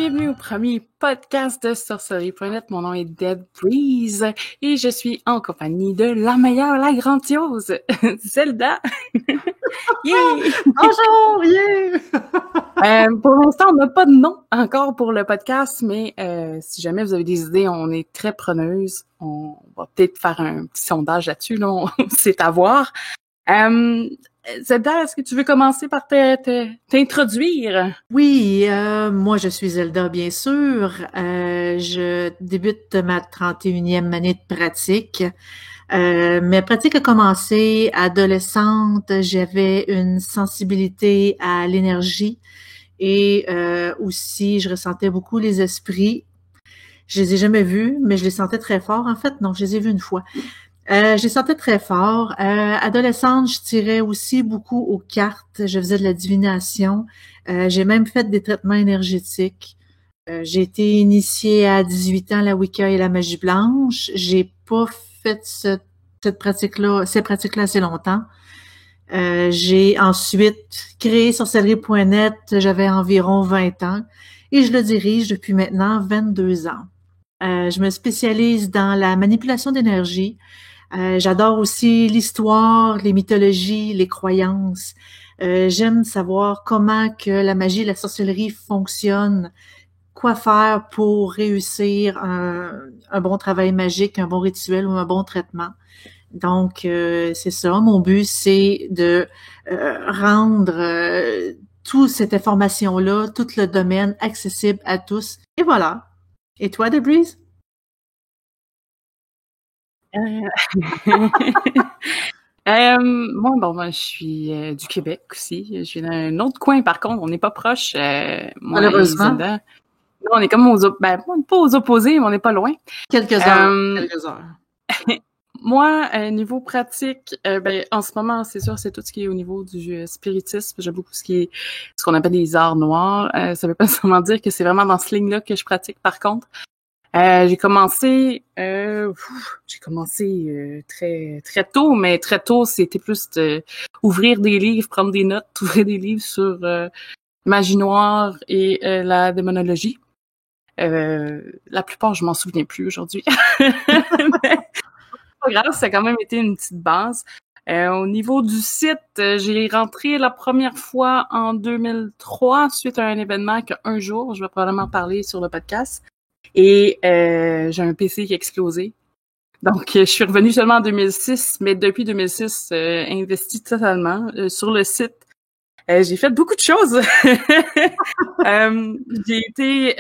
bienvenue au premier podcast de Sorcellerie.net. Mon nom est Deb Breeze et je suis en compagnie de la meilleure, la grandiose, Zelda. Yeah! Bonjour! Yeah! Pour l'instant, on n'a pas de nom encore pour le podcast, mais si jamais vous avez des idées, on est très preneuse. On va peut-être faire un petit sondage là-dessus, là, c'est à voir. Zelda, est-ce que tu veux commencer par t'introduire? Oui, moi je suis Zelda, bien sûr. Je débute ma 31e année de pratique. Ma pratique a commencé adolescente. J'avais une sensibilité à l'énergie et aussi je ressentais beaucoup les esprits. Je les ai jamais vus, mais je les sentais très fort. En fait, non, je les ai vus une fois. Je les sentais très fort. Adolescente, je tirais aussi beaucoup aux cartes. Je faisais de la divination. J'ai même fait des traitements énergétiques. J'ai été initiée à 18 ans à la Wicca et la magie blanche. J'ai pas fait ces pratiques-là assez longtemps. J'ai ensuite créé sorcellerie.net. J'avais environ 20 ans et je le dirige depuis maintenant 22 ans. Je me spécialise dans la manipulation d'énergie. J'adore aussi l'histoire, les mythologies, les croyances. J'aime savoir comment que la magie et la sorcellerie fonctionnent, quoi faire pour réussir un bon travail magique, un bon rituel ou un bon traitement. Donc, c'est ça. Mon but, c'est de rendre toute cette information-là, tout le domaine accessible à tous. Et voilà. Et toi, Debreeze? Moi, je suis du Québec aussi. Je suis dans un autre coin, par contre, on n'est pas proche. Moi et Malheureusement. Zelda. Là, on est comme pas aux opposés, mais on n'est pas loin. Quelques heures. Moi, niveau pratique, en ce moment, c'est sûr, c'est tout ce qui est au niveau du spiritisme. J'aime beaucoup ce qu'on appelle les arts noirs. Ça veut pas seulement dire que c'est vraiment dans ce ligne-là que je pratique, par contre. J'ai commencé très très tôt, mais très tôt, c'était plus ouvrir des livres, prendre des notes, ouvrir des livres sur magie noire et la démonologie. La plupart, je m'en souviens plus aujourd'hui. Mais, pas grave, ça a quand même été une petite base. Au niveau du site, j'ai rentré la première fois en 2003 suite à un événement qu'un jour, je vais probablement parler sur le podcast. Et j'ai un PC qui a explosé. Donc, je suis revenue seulement en 2006, mais depuis 2006, investi totalement sur le site. J'ai fait beaucoup de choses. J'ai été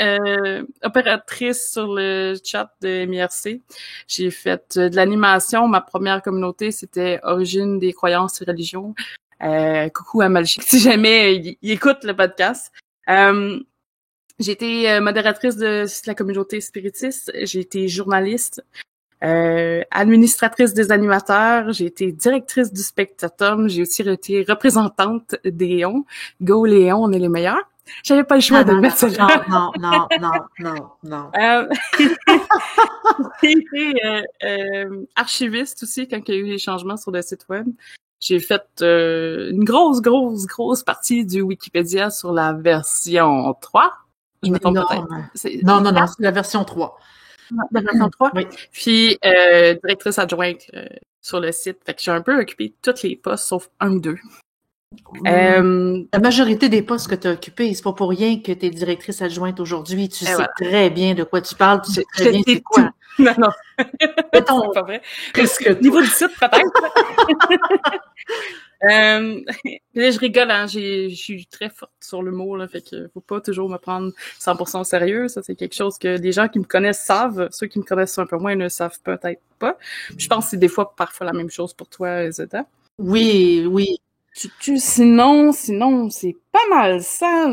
opératrice sur le chat de MIRC. J'ai fait de l'animation. Ma première communauté, c'était Origine des croyances et religions. Coucou à Malchik, si jamais il écoute le podcast. J'ai été modératrice de la communauté spiritiste. J'ai été journaliste, administratrice des animateurs. J'ai été directrice du Spectatum. J'ai aussi été représentante des Léons. Go Léon, on est les meilleurs. J'avais pas le choix de mettre ça là. Non. J'ai été archiviste aussi quand il y a eu les changements sur le site web. J'ai fait une grosse partie du Wikipédia sur la version 3. Je me trompe peut-être. Non, c'est la version 3. La version 3. Oui. Puis, directrice adjointe sur le site. Fait que j'ai un peu occupé tous les postes, sauf un ou deux. La majorité des postes que tu as occupés, c'est pas pour rien que tu es directrice adjointe aujourd'hui. Tu sais très bien de quoi tu parles, tu sais très bien c'est quoi. Non. C'est pas vrai. Presque niveau du site, peut-être. Là, je rigole, hein. Je suis très forte sur l'humour, là. Fait que faut pas toujours me prendre 100% au sérieux. Ça, c'est quelque chose que les gens qui me connaissent savent. Ceux qui me connaissent un peu moins ne savent peut-être pas. Je pense que c'est parfois la même chose pour toi, Zeta. Oui. Sinon, c'est pas mal ça,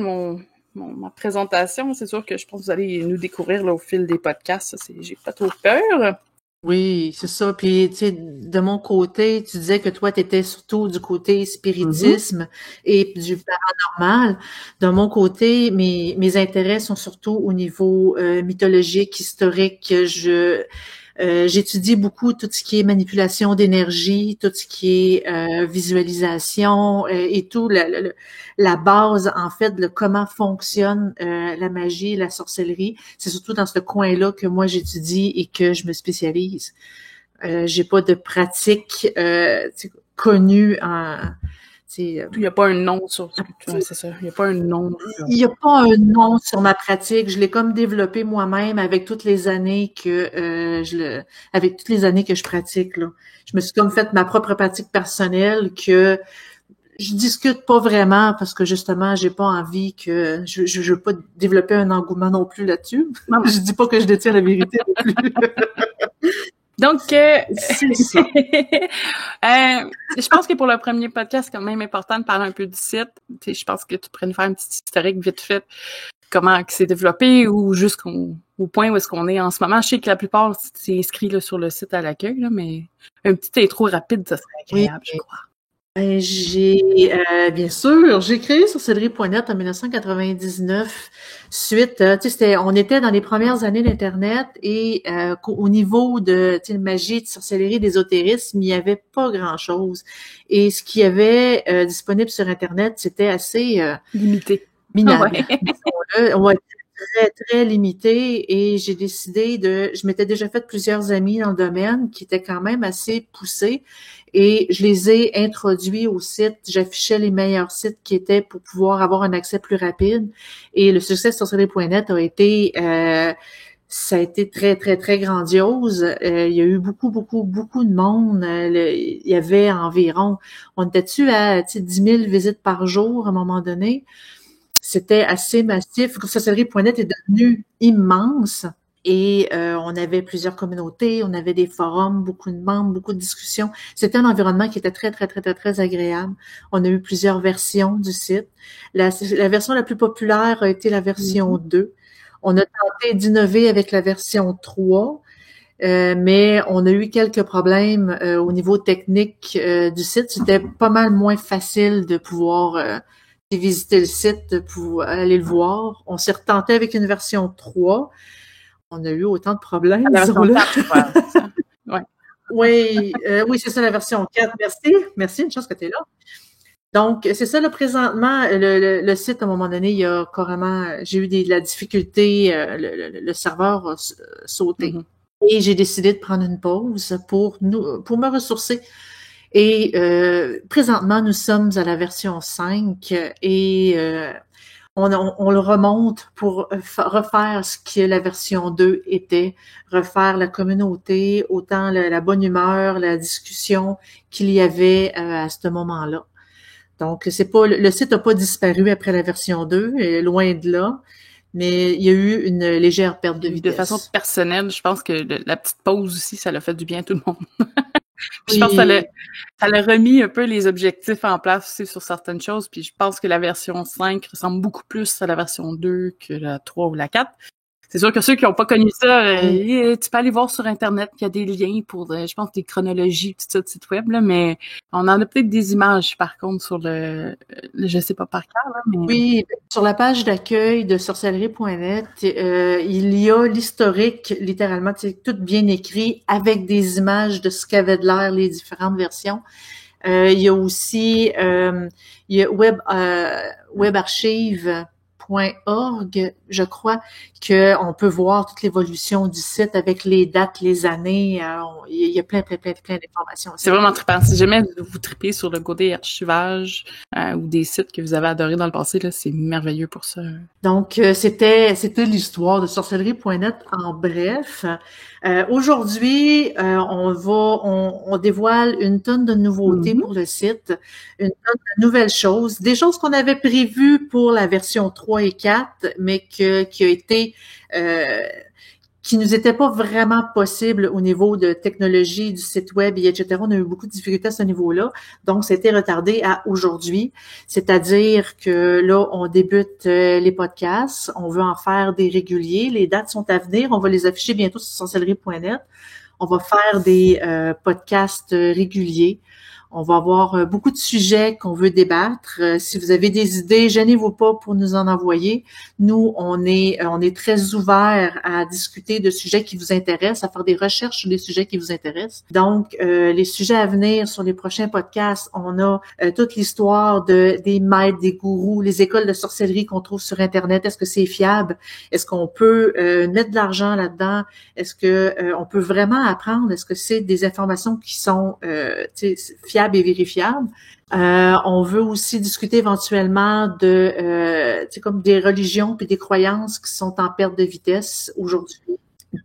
ma présentation. C'est sûr que je pense que vous allez nous découvrir là, au fil des podcasts. J'ai pas trop peur. Oui, c'est ça. Puis, tu sais, de mon côté, tu disais que toi, tu étais surtout du côté spiritisme et du paranormal. De mon côté, mes intérêts sont surtout au niveau mythologique, historique. J'étudie beaucoup tout ce qui est manipulation d'énergie, tout ce qui est visualisation et tout, la base, en fait, de comment fonctionne la magie, la sorcellerie. C'est surtout dans ce coin-là que moi j'étudie et que je me spécialise. J'ai pas de pratique connue en... Il n'y a pas un nom sur... Ouais, c'est ça. Il n'y a pas un nom. Il n'y a pas un nom sur ma pratique. Je l'ai comme développé moi-même avec toutes les années que avec toutes les années que je pratique, là. Je me suis comme fait ma propre pratique personnelle que je discute pas vraiment parce que justement, j'ai pas envie que je veux pas développer un engouement non plus là-dessus. Non, je dis pas que je détiens la vérité non plus. Donc, c'est ça. Je pense que pour le premier podcast, c'est quand même important de parler un peu du site. Je pense que tu pourrais nous faire un petit historique vite fait, comment il s'est développé ou jusqu'au point où est-ce qu'on est en ce moment. Je sais que la plupart, c'est inscrit là, sur le site à l'accueil, là, mais un petit intro rapide, ça serait agréable, je crois. Bien sûr, j'ai créé sorcellerie.net en 1999 suite, on était dans les premières années d'Internet et au niveau de magie, de sorcellerie, d'ésotérisme, il n'y avait pas grand-chose. Et ce qu'il y avait disponible sur Internet, c'était assez limité. Minable. Ouais, très, très limité et j'ai décidé je m'étais déjà fait plusieurs amis dans le domaine qui étaient quand même assez poussés et je les ai introduits au site. J'affichais les meilleurs sites qui étaient pour pouvoir avoir un accès plus rapide et le succès de sorcellerie.net a été ça a été très, très, très grandiose. Il y a eu beaucoup, beaucoup, beaucoup de monde. Il y avait environ, on était-tu à 10 000 visites par jour à un moment donné? C'était assez massif. Sorcellerie.net est devenu immense et on avait plusieurs communautés, on avait des forums, beaucoup de membres, beaucoup de discussions. C'était un environnement qui était très, très, très, très, très agréable. On a eu plusieurs versions du site. La version la plus populaire a été la version 2. On a tenté d'innover avec la version 3. Mais on a eu quelques problèmes au niveau technique du site. C'était pas mal moins facile de pouvoir visiter le site pour aller le voir. On s'est retenté avec une version 3. On a eu autant de problèmes. La version 4, ouais. Oui, c'est ça, la version 4. Merci, une chance que tu es là. Donc, c'est ça, là, présentement, le site, à un moment donné, il y a carrément, j'ai eu de la difficulté, le serveur a sauté. Mm-hmm. Et j'ai décidé de prendre une pause pour me ressourcer. Et présentement, nous sommes à la version 5 et on le remonte pour refaire ce que la version 2 était, refaire la communauté, autant la bonne humeur, la discussion qu'il y avait à ce moment-là. Donc, le site n'a pas disparu après la version 2, loin de là. Mais il y a eu une légère perte de vitesse. De façon personnelle, je pense que la petite pause aussi, ça l'a fait du bien à tout le monde. Puis je pense que ça l'a remis un peu les objectifs en place aussi sur certaines choses. Puis je pense que la version 5 ressemble beaucoup plus à la version 2 que la 3 ou la 4. C'est sûr que ceux qui n'ont pas connu ça, tu peux aller voir sur Internet qu'il y a des liens pour, je pense, des chronologies, tout ça, de site web, là, mais on en a peut-être des images, par contre, sur je sais pas par cœur, là, mais... Oui, sur la page d'accueil de sorcellerie.net, il y a l'historique, littéralement, c'est tout bien écrit, avec des images de ce qu'avaient de l'air les différentes versions. Il y a aussi, il y a webarchive.org, je crois, qu'on peut voir toute l'évolution du site avec les dates, les années. Il y a plein d'informations. C'est vraiment trippant. Si jamais vous tripez sur le côté archivage ou des sites que vous avez adorés dans le passé, là, c'est merveilleux pour ça. Donc, c'était l'histoire de sorcellerie.net en bref. Aujourd'hui, on dévoile une tonne de nouveautés pour le site, une tonne de nouvelles choses, des choses qu'on avait prévues pour la version 3 et 4, mais qui nous était pas vraiment possible au niveau de technologie du site web et etc. On a eu beaucoup de difficultés à ce niveau-là. Donc, c'était retardé à aujourd'hui. C'est-à-dire que là, on débute les podcasts. On veut en faire des réguliers. Les dates sont à venir. On va les afficher bientôt sur sorcellerie.net. On va faire des podcasts réguliers. On va avoir beaucoup de sujets qu'on veut débattre. Si vous avez des idées, gênez-vous pas pour nous en envoyer. Nous, on est très ouverts à discuter de sujets qui vous intéressent, à faire des recherches sur les sujets qui vous intéressent. Donc, les sujets à venir sur les prochains podcasts, on a toute l'histoire des maîtres, des gourous, les écoles de sorcellerie qu'on trouve sur Internet. Est-ce que c'est fiable? Est-ce qu'on peut mettre de l'argent là-dedans? Est-ce que on peut vraiment apprendre? Est-ce que c'est des informations qui sont fiables et vérifiables? On veut aussi discuter éventuellement de comme des religions puis des croyances qui sont en perte de vitesse aujourd'hui.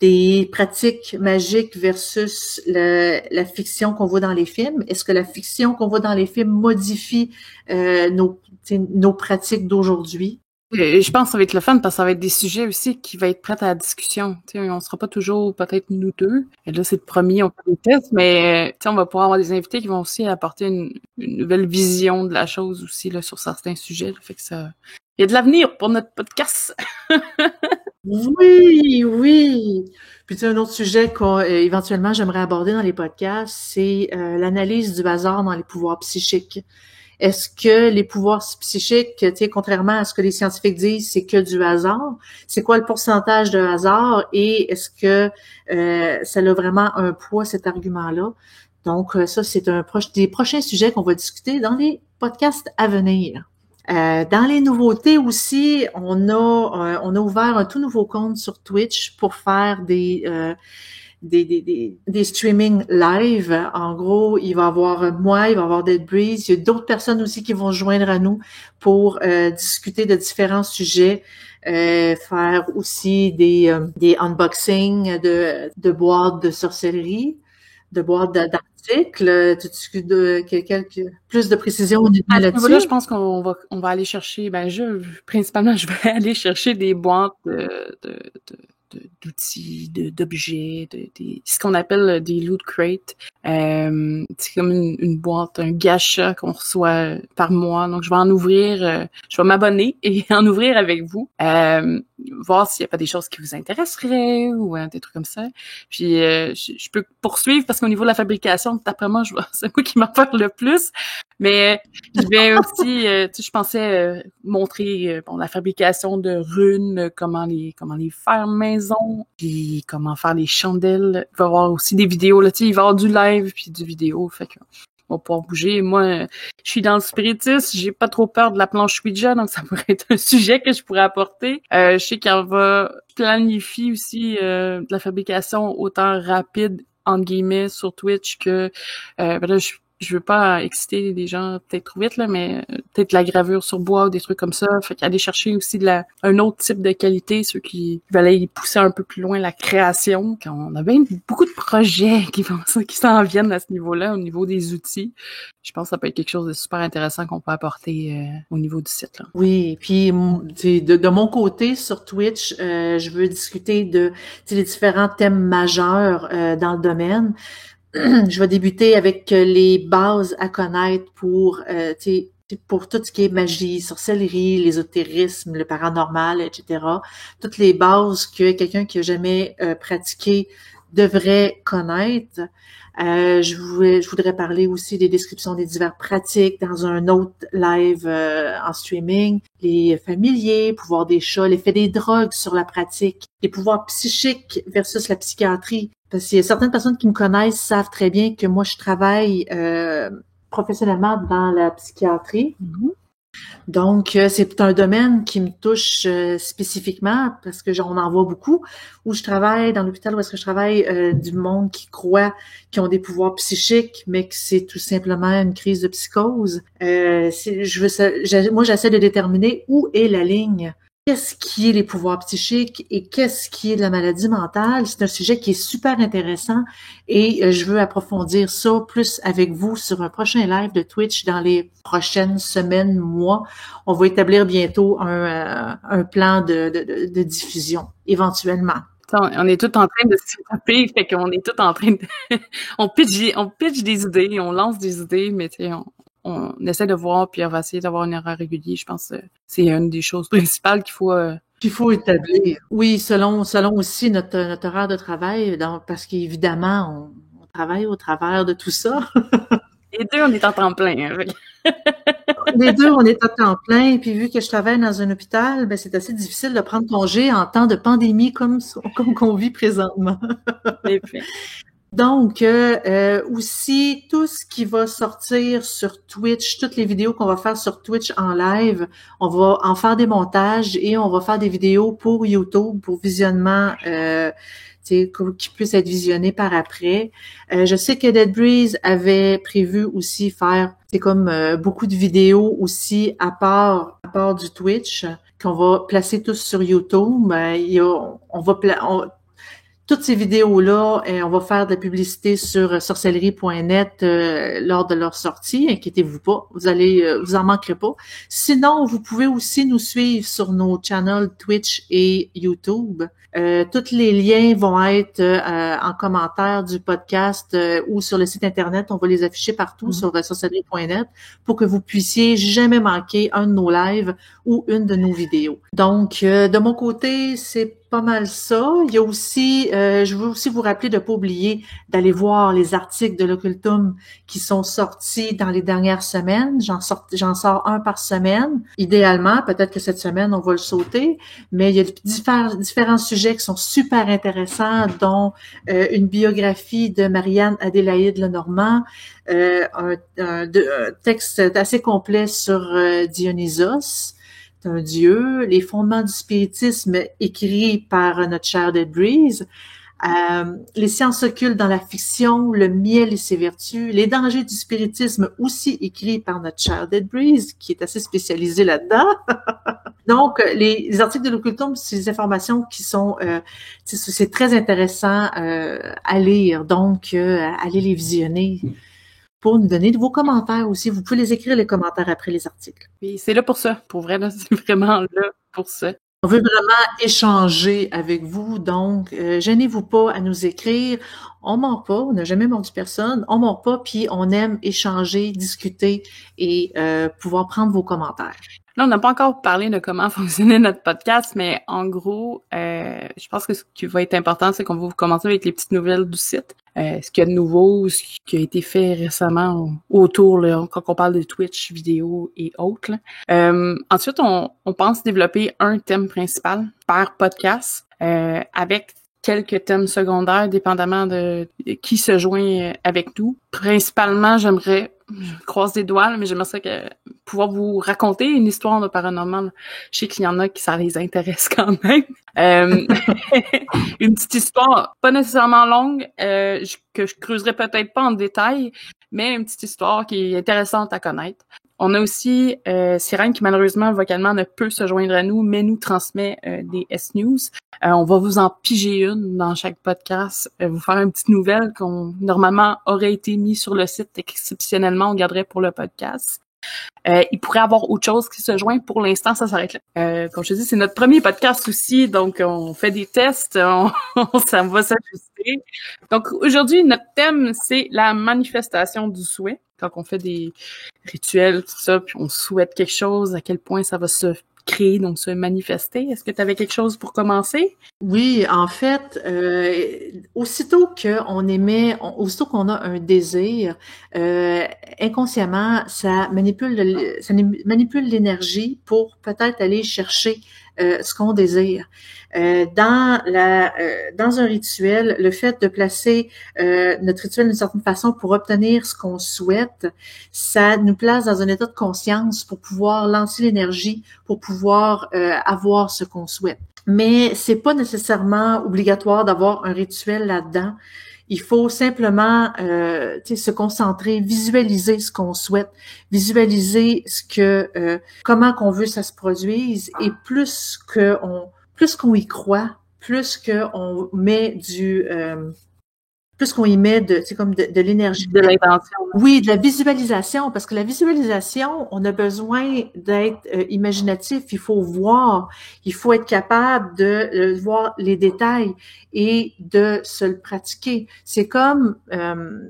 Des pratiques magiques versus la fiction qu'on voit dans les films. Est-ce que la fiction qu'on voit dans les films modifie nos pratiques d'aujourd'hui? Je pense que ça va être le fun parce que ça va être des sujets aussi qui vont être prêts à la discussion. T'sais, on sera pas toujours peut-être nous deux. Et là, c'est le premier, on fait des tests, mais on va pouvoir avoir des invités qui vont aussi apporter une nouvelle vision de la chose aussi là, sur certains sujets. Là. Fait que ça. Il y a de l'avenir pour notre podcast. Oui. Puis un autre sujet qu'éventuellement j'aimerais aborder dans les podcasts, c'est l'analyse du hasard dans les pouvoirs psychiques. Est-ce que les pouvoirs psychiques, contrairement à ce que les scientifiques disent, c'est que du hasard? C'est quoi le pourcentage de hasard? Et est-ce que ça a vraiment un poids, cet argument-là? Donc, ça, c'est des prochains sujets qu'on va discuter dans les podcasts à venir. Dans les nouveautés aussi, on a ouvert un tout nouveau compte sur Twitch pour faire des streamings live. En gros, il va y avoir moi, il va y avoir Dead Breeze. Il y a d'autres personnes aussi qui vont se joindre à nous pour discuter de différents sujets. Faire aussi des unboxings de boîtes de sorcellerie, de boîtes d'articles. Quelques plus de précisions là-dessus? Là, je pense qu'on va aller chercher, principalement, je vais aller chercher des boîtes d'outils, d'objets, ce qu'on appelle des loot crates. C'est comme une boîte, un gacha qu'on reçoit par mois. Donc, je vais en ouvrir, je vais m'abonner et en ouvrir avec vous. Voir s'il n'y a pas des choses qui vous intéresseraient ou des trucs comme ça. Puis, je peux poursuivre parce qu'au niveau de la fabrication, d'après moi, c'est moi qui m'en parle le plus. Mais je vais aussi, je pensais montrer la fabrication de runes, comment les faire maison, puis comment faire les chandelles. Il va y avoir aussi des vidéos, là, il va y avoir du live puis du vidéo, fait que on va pouvoir bouger. Moi, je suis dans le spiritisme, j'ai pas trop peur de la planche Ouija, donc ça pourrait être un sujet que je pourrais apporter. Je sais qu'elle va planifier aussi de la fabrication autant rapide entre guillemets sur Twitch que là, je veux pas exciter des gens peut-être trop vite, là, mais peut-être la gravure sur bois ou des trucs comme ça. Fait qu'aller chercher aussi un autre type de qualité, ceux qui veulent aller pousser un peu plus loin la création. On a bien beaucoup de projets qui s'en viennent à ce niveau-là, au niveau des outils. Je pense que ça peut être quelque chose de super intéressant qu'on peut apporter au niveau du site. Là. Oui, puis de mon côté sur Twitch, je veux discuter des différents thèmes majeurs dans le domaine. Je vais débuter avec les bases à connaître pour tout ce qui est magie, sorcellerie, l'ésotérisme, le paranormal, etc. Toutes les bases que quelqu'un qui a jamais pratiqué devrait connaître. Je voudrais parler aussi des descriptions des diverses pratiques dans un autre live en streaming, les familiers, pouvoir des chats, l'effet des drogues sur la pratique, les pouvoirs psychiques versus la psychiatrie. Parce qu'il y a certaines personnes qui me connaissent savent très bien que moi, je travaille professionnellement dans la psychiatrie. Mm-hmm. Donc, c'est un domaine qui me touche spécifiquement parce que on en voit beaucoup. Où je travaille, dans l'hôpital où est-ce que je travaille, du monde qui croit qu'ils ont des pouvoirs psychiques, mais que c'est tout simplement une crise de psychose. Moi, j'essaie de déterminer où est la ligne. Qu'est-ce qui est les pouvoirs psychiques et qu'est-ce qui est de la maladie mentale? C'est un sujet qui est super intéressant et je veux approfondir ça plus avec vous sur un prochain live de Twitch dans les prochaines semaines, mois. On va établir bientôt un plan de diffusion, éventuellement. On est tout en train de se taper, fait qu'on est tout en train de... on pitch des idées, on lance des idées, mais tu sais, on essaie de voir, puis on va essayer d'avoir un horaire régulier. Je pense que c'est une des choses principales qu'il faut établir. Oui, selon aussi notre horaire de travail, parce qu'évidemment, on travaille au travers de tout ça. Les deux, on est en temps plein. Hein. Les deux, on est à temps plein. Puis vu que je travaille dans un hôpital, ben c'est assez difficile de prendre congé en temps de pandémie comme qu'on vit présentement. Donc, aussi, tout ce qui va sortir sur Twitch, toutes les vidéos qu'on va faire sur Twitch en live, on va en faire des montages et on va faire des vidéos pour YouTube, pour visionnement, qui puissent être visionnées par après. Je sais que Dead Breeze avait prévu aussi faire, c'est comme beaucoup de vidéos aussi à part du Twitch, qu'on va placer tous sur YouTube. Toutes ces vidéos-là, on va faire de la publicité sur sorcellerie.net lors de leur sortie. Inquiétez-vous pas, vous en manquerez pas. Sinon, vous pouvez aussi nous suivre sur nos channels Twitch et YouTube. Tous les liens vont être en commentaire du podcast ou sur le site Internet. On va les afficher partout sur sorcellerie.net pour que vous puissiez jamais manquer un de nos lives ou une de nos vidéos. Donc, de mon côté, c'est pas mal ça. Il y a aussi, je veux aussi vous rappeler de pas oublier d'aller voir les articles de l'Occultum qui sont sortis dans les dernières semaines. J'en sors un par semaine. Idéalement, peut-être que cette semaine, on va le sauter, mais il y a différents sujets qui sont super intéressants, dont une biographie de Marianne Adélaïde Lenormand, un texte assez complet sur Dionysos, un dieu, les fondements du spiritisme écrits par notre cher Dead Breeze, les sciences occultes dans la fiction, le miel et ses vertus, les dangers du spiritisme aussi écrits par notre cher Dead Breeze, qui est assez spécialisé là-dedans. Donc, les articles de l'Occultum, c'est des informations qui sont, c'est très intéressant à lire, donc allez les visionner. Pour nous donner de vos commentaires aussi. Vous pouvez les écrire, les commentaires, après les articles. Oui, c'est là pour ça. Pour vrai, là, c'est vraiment là pour ça. On veut vraiment échanger avec vous, donc gênez-vous pas à nous écrire. On ment pas, on n'a jamais mordu personne, on ment pas, puis on aime échanger, discuter et pouvoir prendre vos commentaires. Là, on n'a pas encore parlé de comment fonctionnait notre podcast, mais en gros, je pense que ce qui va être important, c'est qu'on va vous commencer avec les petites nouvelles du site. Ce qu'il y a de nouveau, ce qui a été fait récemment autour, là, quand on parle de Twitch, vidéo et autres. Ensuite, on pense développer un thème principal par podcast avec quelques thèmes secondaires, dépendamment de qui se joint avec nous. Principalement, je croise des doigts, mais j'aimerais ça pouvoir vous raconter une histoire de paranormal. Je sais qu'il y en a qui ça les intéresse quand même. Une petite histoire, pas nécessairement longue, que je creuserai peut-être pas en détail, mais une petite histoire qui est intéressante à connaître. On a aussi Sirène qui malheureusement vocalement ne peut se joindre à nous, mais nous transmet des S-News. On va vous en piger une dans chaque podcast, vous faire une petite nouvelle qu'on normalement aurait été mis sur le site, exceptionnellement on garderait pour le podcast. Il pourrait y avoir autre chose qui se joint. Pour l'instant, ça s'arrête là. Comme je te dis, c'est notre premier podcast aussi, donc on fait des tests, ça va s'ajuster. Donc aujourd'hui, notre thème, c'est la manifestation du souhait. Quand on fait des rituels, tout ça, puis on souhaite quelque chose, à quel point ça va se créer, donc se manifester. Est-ce que tu avais quelque chose pour commencer? Oui, en fait, aussitôt qu'on a un désir, inconsciemment, ça manipule l'énergie pour peut-être aller chercher ce qu'on désire. Dans un rituel, le fait de placer notre rituel d'une certaine façon pour obtenir ce qu'on souhaite, ça nous place dans un état de conscience pour pouvoir lancer l'énergie, pour pouvoir avoir ce qu'on souhaite. Mais c'est pas nécessairement obligatoire d'avoir un rituel là-dedans. Il faut simplement se concentrer, visualiser ce qu'on souhaite, visualiser comment qu'on veut que ça se produise, et plus qu'on y croit, plus qu'on met plus qu'on y met de l'énergie. De l'intention. Oui, de la visualisation, parce que la visualisation, on a besoin d'être imaginatif, il faut voir, il faut être capable de voir les détails et de se le pratiquer. C'est comme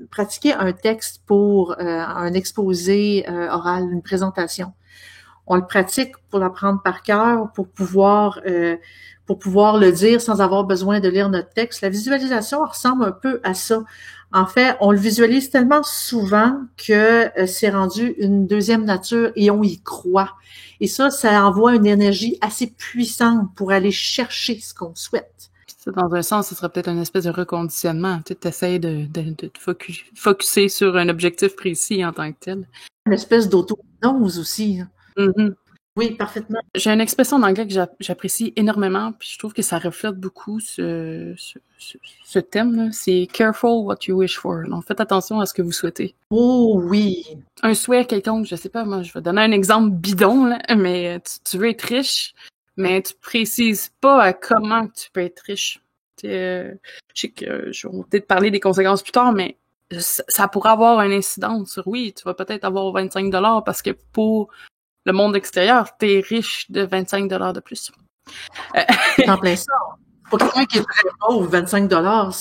pratiquer un texte pour un exposé oral, une présentation. On le pratique pour l'apprendre par cœur, pour pouvoir le dire sans avoir besoin de lire notre texte. La visualisation ressemble un peu à ça. En fait, on le visualise tellement souvent que c'est rendu une deuxième nature et on y croit. Et ça envoie une énergie assez puissante pour aller chercher ce qu'on souhaite. Dans un sens, ce serait peut-être une espèce de reconditionnement. Tu essaies de te focuser sur un objectif précis en tant que tel. Une espèce d'auto-hypnose aussi. Mm-hmm. Oui, parfaitement. J'ai une expression en anglais que j'apprécie énormément, puis je trouve que ça reflète beaucoup ce thème-là. C'est « careful what you wish for ». Donc, faites attention à ce que vous souhaitez. Oh oui! Un souhait quelconque, je sais pas, moi, je vais donner un exemple bidon, là, mais tu veux être riche, mais tu précises pas à comment tu peux être riche. Je sais que je vais peut-être parler des conséquences plus tard, mais ça pourrait avoir un incident sur, oui, tu vas peut-être avoir 25$ parce que pour le monde extérieur, t'es riche de 25$ de plus. C'est en plein ça. Pour quelqu'un qui est très pauvre, 25$,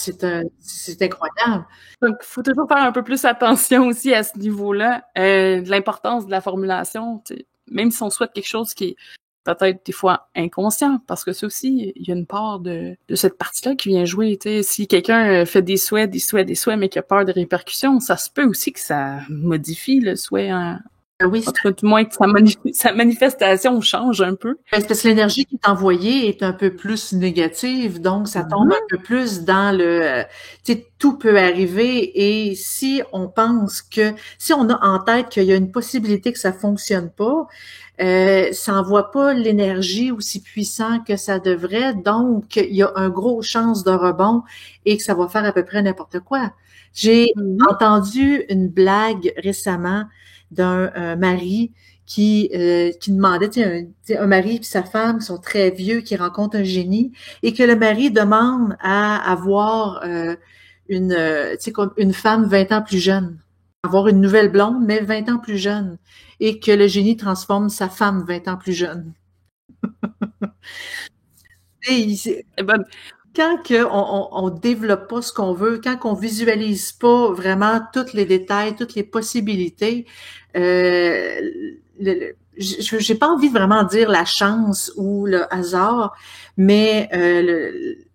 c'est incroyable. Donc, il faut toujours faire un peu plus attention aussi à ce niveau-là, de l'importance de la formulation. Même si on souhaite quelque chose qui est peut-être des fois inconscient, parce que ça aussi, il y a une part de cette partie-là qui vient jouer. T'sais. Si quelqu'un fait des souhaits, mais qui a peur des répercussions, ça se peut aussi que ça modifie le souhait Oui, en tout cas, du moins que sa manifestation change un peu. C'est parce que l'énergie qui est envoyée est un peu plus négative, donc ça tombe un peu plus dans le... Tu sais, tout peut arriver et si on pense que... Si on a en tête qu'il y a une possibilité que ça fonctionne pas, ça envoie pas l'énergie aussi puissante que ça devrait, donc il y a un gros chance de rebond et que ça va faire à peu près n'importe quoi. J'ai entendu une blague récemment d'un mari qui demandait, un mari et sa femme sont très vieux, qui rencontrent un génie, et que le mari demande à avoir une femme 20 ans plus jeune, avoir une nouvelle blonde, mais 20 ans plus jeune, et que le génie transforme sa femme 20 ans plus jeune. Quand on développe pas ce qu'on veut, quand on visualise pas vraiment tous les détails, toutes les possibilités, j'ai pas envie de vraiment dire la chance ou le hasard, mais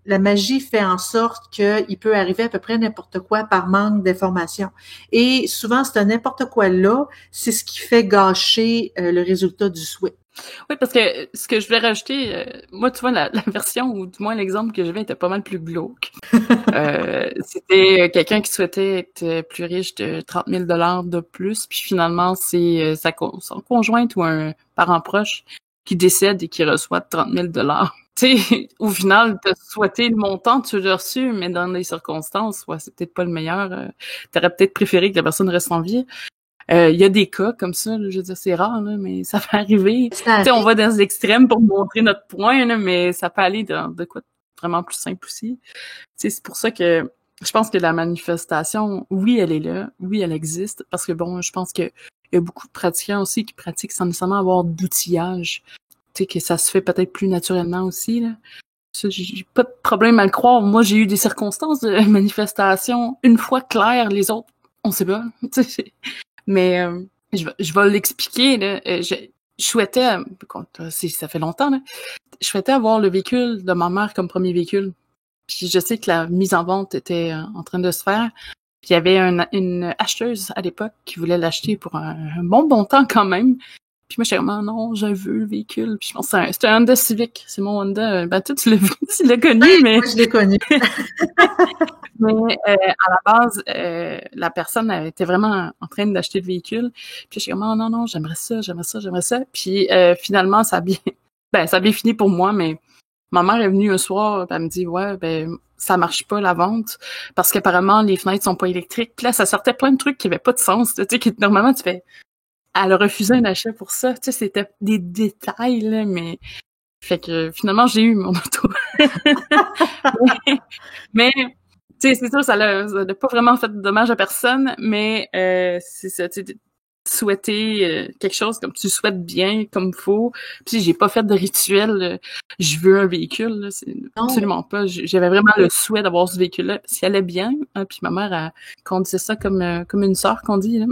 la magie fait en sorte qu'il peut arriver à peu près n'importe quoi par manque d'information. Et souvent, c'est un n'importe quoi là, c'est ce qui fait gâcher le résultat du souhait. Oui, parce que ce que je voulais rajouter, moi, tu vois, la version, ou du moins l'exemple que j'avais était pas mal plus glauque. C'était quelqu'un qui souhaitait être plus riche de 30 000 $ de plus, puis finalement, c'est son conjointe ou un parent proche qui décède et qui reçoit 30 000 $. Tu sais, au final, t'as souhaité le montant, tu l'as reçu, mais dans les circonstances, ouais, c'est peut-être pas le meilleur. T'aurais peut-être préféré que la personne reste en vie. Il y a des cas comme ça, là, je veux dire, c'est rare, là, mais ça peut arriver. Tu sais, on va dans les extrêmes pour montrer notre point, là, mais ça peut aller dans de quoi vraiment plus simple aussi. Tu sais, c'est pour ça que je pense que la manifestation, oui, elle est là, oui, elle existe, parce que bon, je pense que il y a beaucoup de pratiquants aussi qui pratiquent sans nécessairement avoir d'outillage. Tu sais, que ça se fait peut-être plus naturellement aussi, là. Ça, j'ai pas de problème à le croire. Moi, j'ai eu des circonstances de manifestation une fois claires, les autres, on sait pas. Tu sais, mais je vais l'expliquer. Là. Je souhaitais, ça fait longtemps, là, je souhaitais avoir le véhicule de ma mère comme premier véhicule. Puis je sais que la mise en vente était en train de se faire. Puis il y avait une acheteuse à l'époque qui voulait l'acheter pour un bon temps quand même. Puis moi, j'étais comme, non, je veux le véhicule. Puis je pense que c'était un Honda Civic. C'est mon Honda. Ben, toi, tu l'as connu, mais... Moi, je l'ai connu. Mais à la base, la personne était vraiment en train d'acheter le véhicule. Puis je suis comme, non, j'aimerais ça. Puis finalement, ça a bien fini pour moi, mais ma mère est venue un soir, elle me dit, ouais, ben ça marche pas la vente parce qu'apparemment les fenêtres sont pas électriques. Puis là, ça sortait plein de trucs qui avaient pas de sens. Tu sais, que normalement tu fais. Elle a refusé un achat pour ça. Tu sais, c'était des détails là, mais fait que finalement j'ai eu mon auto. mais tu sais, c'est sûr, ça n'a pas vraiment fait de dommage à personne, mais c'est ça, tu sais, souhaiter quelque chose comme tu souhaites bien, comme faut. Puis j'ai pas fait de rituel, je veux un véhicule, là, c'est absolument pas. J'avais vraiment le souhait d'avoir ce véhicule-là. S'il allait bien, hein, puis ma mère a conduisait ça comme une sœur qu'on dit, là.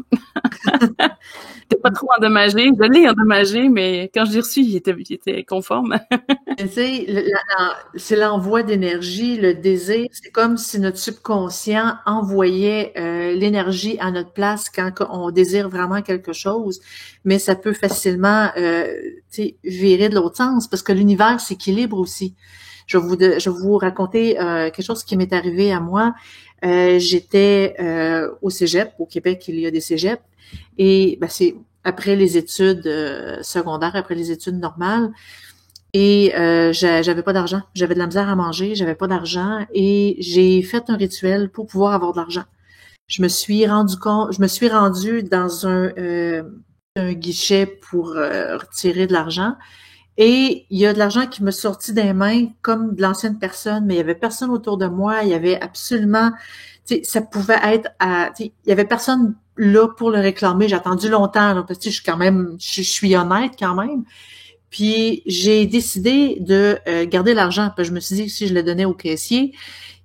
T'es pas trop endommagé. Je l'ai endommagé, mais quand je l'ai reçu, il était conforme. Tu sais, c'est l'envoi d'énergie, le désir. C'est comme si notre subconscient envoyait l'énergie à notre place quand on désire vraiment quelque chose. Mais ça peut facilement virer de l'autre sens parce que l'univers s'équilibre aussi. Je vais vous raconter quelque chose qui m'est arrivé à moi. J'étais au cégep. Au Québec, il y a des cégeps. Et c'est après les études secondaires, après les études normales. Et j'avais pas d'argent. J'avais de la misère à manger, j'avais pas d'argent. Et j'ai fait un rituel pour pouvoir avoir de l'argent. Je me suis rendue dans un guichet pour retirer de l'argent. Et il y a de l'argent qui me sortit des mains comme de l'ancienne personne, mais il y avait personne autour de moi. Il y avait absolument, ça pouvait être, il y avait personne là pour le réclamer. J'ai attendu longtemps, là, parce que je suis honnête quand même. Puis j'ai décidé de garder l'argent. Puis je me suis dit que si je le donnais au caissier,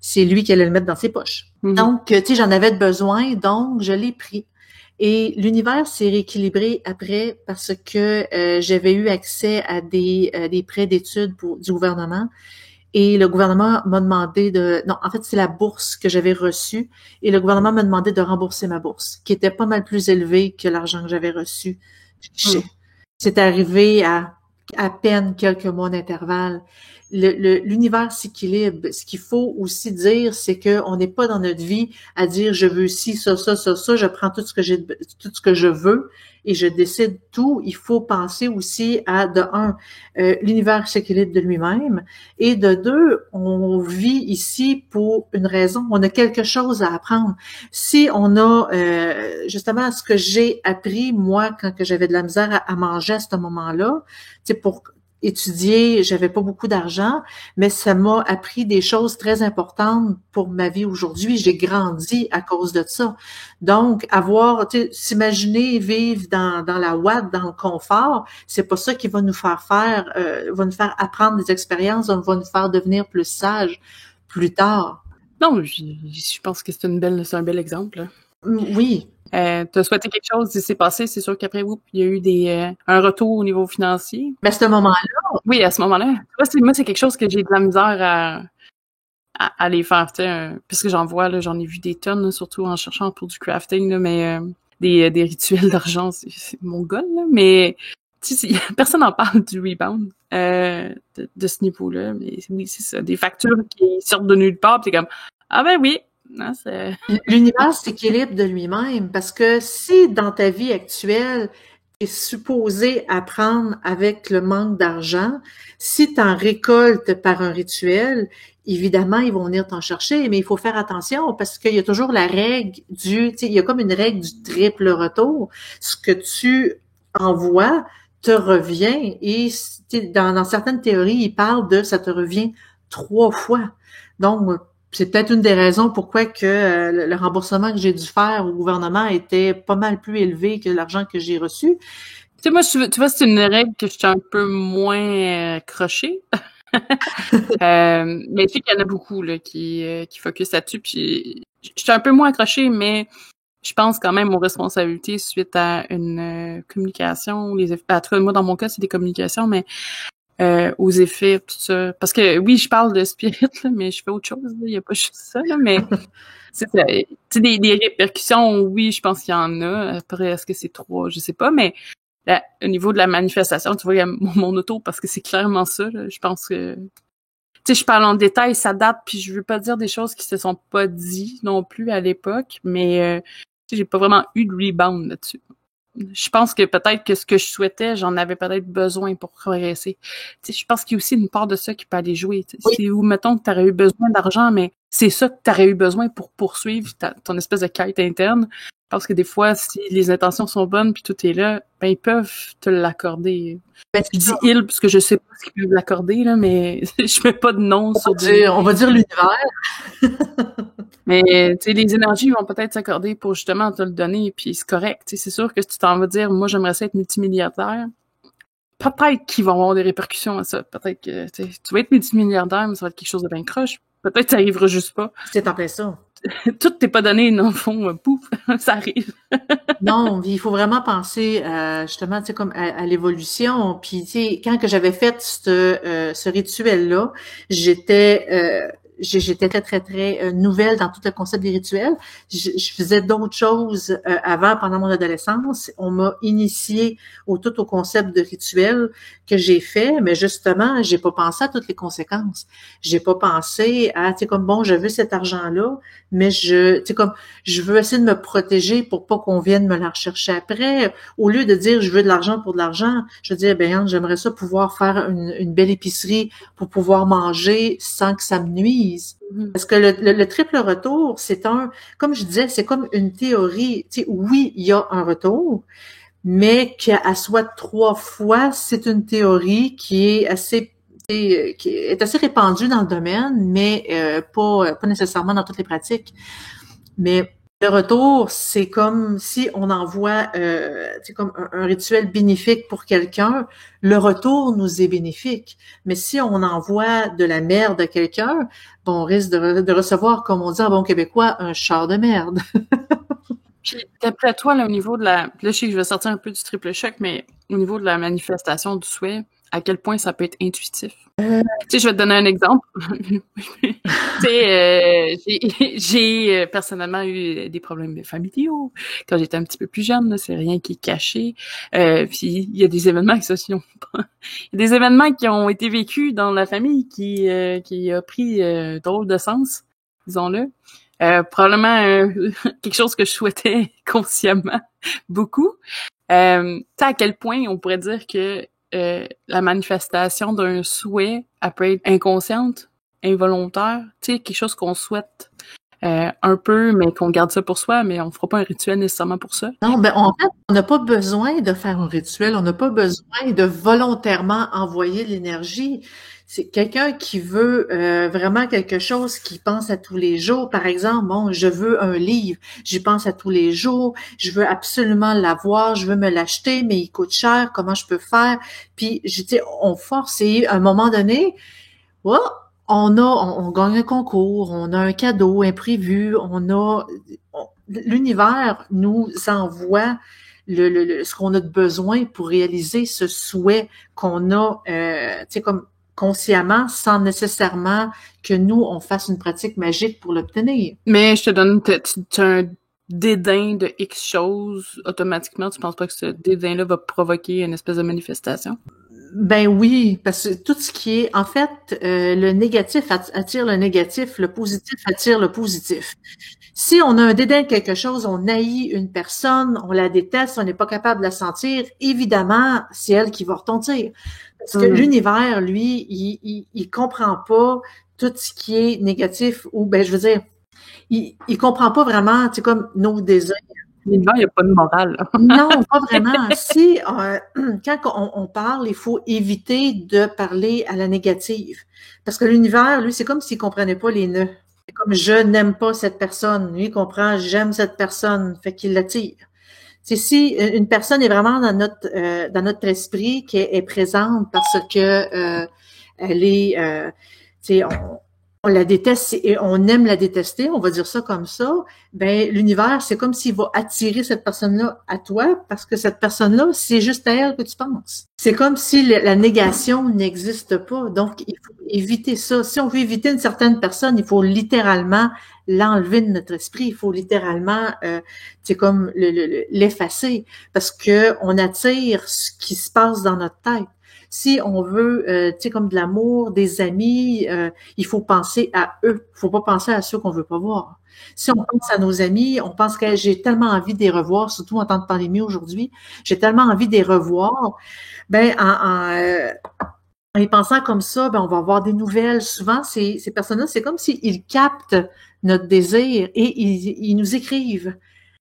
c'est lui qui allait le mettre dans ses poches. Mm-hmm. Donc, j'en avais besoin, donc je l'ai pris. Et l'univers s'est rééquilibré après parce que j'avais eu accès à des prêts d'études du gouvernement. Et le gouvernement m'a demandé non, en fait, c'est la bourse que j'avais reçue. Et le gouvernement m'a demandé de rembourser ma bourse, qui était pas mal plus élevée que l'argent que j'avais reçu. C'est arrivé à peine quelques mois d'intervalle. L'univers s'équilibre. Ce qu'il faut aussi dire, c'est que on n'est pas dans notre vie à dire je veux ci, ça, je prends tout ce que je veux et je décide tout. Il faut penser aussi à de un, l'univers s'équilibre de lui-même et de deux, on vit ici pour une raison. On a quelque chose à apprendre. Si on a justement ce que j'ai appris moi quand que j'avais de la misère à manger à ce moment-là, c'est pour étudier, j'avais pas beaucoup d'argent, mais ça m'a appris des choses très importantes pour ma vie aujourd'hui. J'ai grandi à cause de ça. Donc, s'imaginer vivre dans la ouate, dans le confort, c'est pas ça qui va nous faire va nous faire apprendre des expériences, va nous faire devenir plus sages plus tard. Non, je pense que c'est un bel exemple, là. Oui. T'as souhaité quelque chose, il s'est passé, c'est sûr qu'après, il y a eu un retour au niveau financier. À ce moment-là? Oui, à ce moment-là. Moi, c'est quelque chose que j'ai de la misère à aller faire, puisque j'en ai vu des tonnes, là, surtout en cherchant pour du crafting, là, mais des rituels d'argent, c'est mon goal, là, mais personne n'en parle du rebound de ce niveau-là, mais oui, c'est ça, des factures qui sortent de nulle part, pis t'es comme, ah ben oui. Non, l'univers s'équilibre de lui-même parce que si dans ta vie actuelle, tu es supposé apprendre avec le manque d'argent, si tu en récoltes par un rituel, évidemment, ils vont venir t'en chercher, mais il faut faire attention parce qu'il y a toujours la règle il y a comme une règle du triple retour. Ce que tu envoies te revient et dans certaines théories, ils parlent de ça te revient 3 fois. Donc, c'est peut-être une des raisons pourquoi que le remboursement que j'ai dû faire au gouvernement était pas mal plus élevé que l'argent que j'ai reçu. Tu sais, moi, tu vois, c'est une règle que je suis un peu moins accrochée. Mais je sais qu'il y en a beaucoup là, qui focus là-dessus. Puis je suis un peu moins accrochée, mais je pense quand même aux responsabilités suite à une communication. En tout cas, moi, dans mon cas, c'est des communications, mais aux effets, tout ça. Parce que oui, je parle de spirit, là, mais je fais autre chose. Il n'y a pas juste ça, là, mais c'est des répercussions, oui, je pense qu'il y en a. Après, est-ce que c'est 3? Je sais pas, mais là, au niveau de la manifestation, tu vois, il y a mon auto, parce que c'est clairement ça. Là, je pense que... Tu sais, je parle en détail, ça date, puis je veux pas dire des choses qui se sont pas dites non plus à l'époque, mais j'ai pas vraiment eu de rebound là-dessus. Je pense que peut-être que ce que je souhaitais, j'en avais peut-être besoin pour progresser. Tu sais, je pense qu'il y a aussi une part de ça qui peut aller jouer. Oui. C'est où, mettons, que tu aurais eu besoin d'argent, mais c'est ça que tu aurais eu besoin pour poursuivre ton espèce de quête interne. Parce que des fois, si les intentions sont bonnes puis tout est là, ben ils peuvent te l'accorder. Je dis ils parce que je sais pas s'ils peuvent l'accorder, là, mais je mets pas de nom sur on va dire l'univers. Mais, tu sais, les énergies vont peut-être s'accorder pour justement te le donner, puis c'est correct. Tu sais, c'est sûr que si tu t'en vas dire, moi, j'aimerais ça être multimilliardaire, peut-être qu'ils vont avoir des répercussions à ça. Peut-être que, tu sais, tu vas être multimilliardaire, mais ça va être quelque chose de bien croche. Peut-être que ça arrivera juste pas. C'est en plein ça. Tout t'est pas donné, dans le fond, pouf, ça arrive. Non, il faut vraiment penser justement, tu sais, comme à l'évolution. Puis, tu sais, quand que j'avais fait ce rituel-là, j'étais très, très, très nouvelle dans tout le concept des rituels. Je faisais d'autres choses avant, pendant mon adolescence. On m'a initiée tout au concept de rituel que j'ai fait, mais justement, j'ai pas pensé à toutes les conséquences. J'ai pas pensé à, tu sais, comme bon, je veux cet argent-là, mais tu sais, comme je veux essayer de me protéger pour pas qu'on vienne me la rechercher après. Au lieu de dire je veux de l'argent pour de l'argent, je veux dire, ben, j'aimerais ça pouvoir faire une belle épicerie pour pouvoir manger sans que ça me nuise. Parce que le triple retour, comme je disais, c'est comme une théorie. Tu sais, oui, il y a un retour, mais qu'à soit 3 fois, c'est une théorie qui est assez répandue dans le domaine, mais pas nécessairement dans toutes les pratiques. Mais le retour, c'est comme si on envoie comme un rituel bénéfique pour quelqu'un, le retour nous est bénéfique. Mais si on envoie de la merde à quelqu'un, bon, on risque de recevoir, comme on dit en bon québécois, un char de merde. Puis, d'après toi, là, au niveau de là, je sais que je vais sortir un peu du triple choc, mais au niveau de la manifestation du souhait, à quel point ça peut être intuitif? Tu sais, je vais te donner un exemple. Tu sais, j'ai personnellement eu des problèmes familiaux quand j'étais un petit peu plus jeune, là, c'est rien qui est caché. Puis il y a des événements qui il y a des événements qui ont été vécus dans la famille qui a pris drôle de sens, disons-le. Probablement quelque chose que je souhaitais consciemment beaucoup. Tu sais, à quel point on pourrait dire que la manifestation d'un souhait, elle peut être inconsciente, involontaire, tu sais, quelque chose qu'on souhaite un peu, mais qu'on garde ça pour soi, mais on fera pas un rituel nécessairement pour ça. Non, ben en fait, on n'a pas besoin de faire un rituel, on n'a pas besoin de volontairement envoyer l'énergie. C'est quelqu'un qui veut vraiment quelque chose, qui pense à tous les jours. Par exemple, bon, je veux un livre, j'y pense à tous les jours, je veux absolument l'avoir, je veux me l'acheter, mais il coûte cher, comment je peux faire? Puis, je dis, on force et à un moment donné, oh, on gagne un concours, on a un cadeau imprévu, l'univers nous envoie ce qu'on a de besoin pour réaliser ce souhait qu'on a, tu sais, comme consciemment, sans nécessairement que nous, on fasse une pratique magique pour l'obtenir. Mais je te donne, tu as un dédain de X choses, automatiquement, tu penses pas que ce dédain-là va provoquer une espèce de manifestation? Ben oui, parce que tout ce qui est, en fait, le négatif attire le négatif, le positif attire le positif. Si on a un dédain de quelque chose, on haït une personne, on la déteste, on n'est pas capable de la sentir, évidemment, c'est elle qui va retentir. Parce que l'univers, lui, il comprend pas tout ce qui est négatif ou, ben, je veux dire, il comprend pas vraiment, tu sais, comme nos désirs. L'univers, il n'y a pas de morale. Non, pas vraiment. Si, quand on parle, il faut éviter de parler à la négative. Parce que l'univers, lui, c'est comme s'il comprenait pas les nœuds. C'est comme je n'aime pas cette personne. Lui, il comprend j'aime cette personne. Fait qu'il l'attire. C'est si une personne est vraiment dans notre esprit, qui est présente parce que elle est, tu sais, on la déteste et on aime la détester, on va dire ça comme ça, ben l'univers, c'est comme s'il va attirer cette personne-là à toi parce que cette personne-là, c'est juste à elle que tu penses. C'est comme si la négation n'existe pas. Donc, il faut éviter ça. Si on veut éviter une certaine personne, il faut littéralement l'enlever de notre esprit. Il faut littéralement, c'est comme l'effacer parce que on attire ce qui se passe dans notre tête. Si on veut, tu sais, comme de l'amour, des amis, il faut penser à eux. Il faut pas penser à ceux qu'on veut pas voir. Si on pense à nos amis, on pense que j'ai tellement envie de les revoir, surtout en temps de pandémie aujourd'hui, j'ai tellement envie de les revoir. Ben, en y pensant comme ça, ben, on va avoir des nouvelles. Souvent, ces personnes-là, c'est comme s'ils captent notre désir et ils nous écrivent.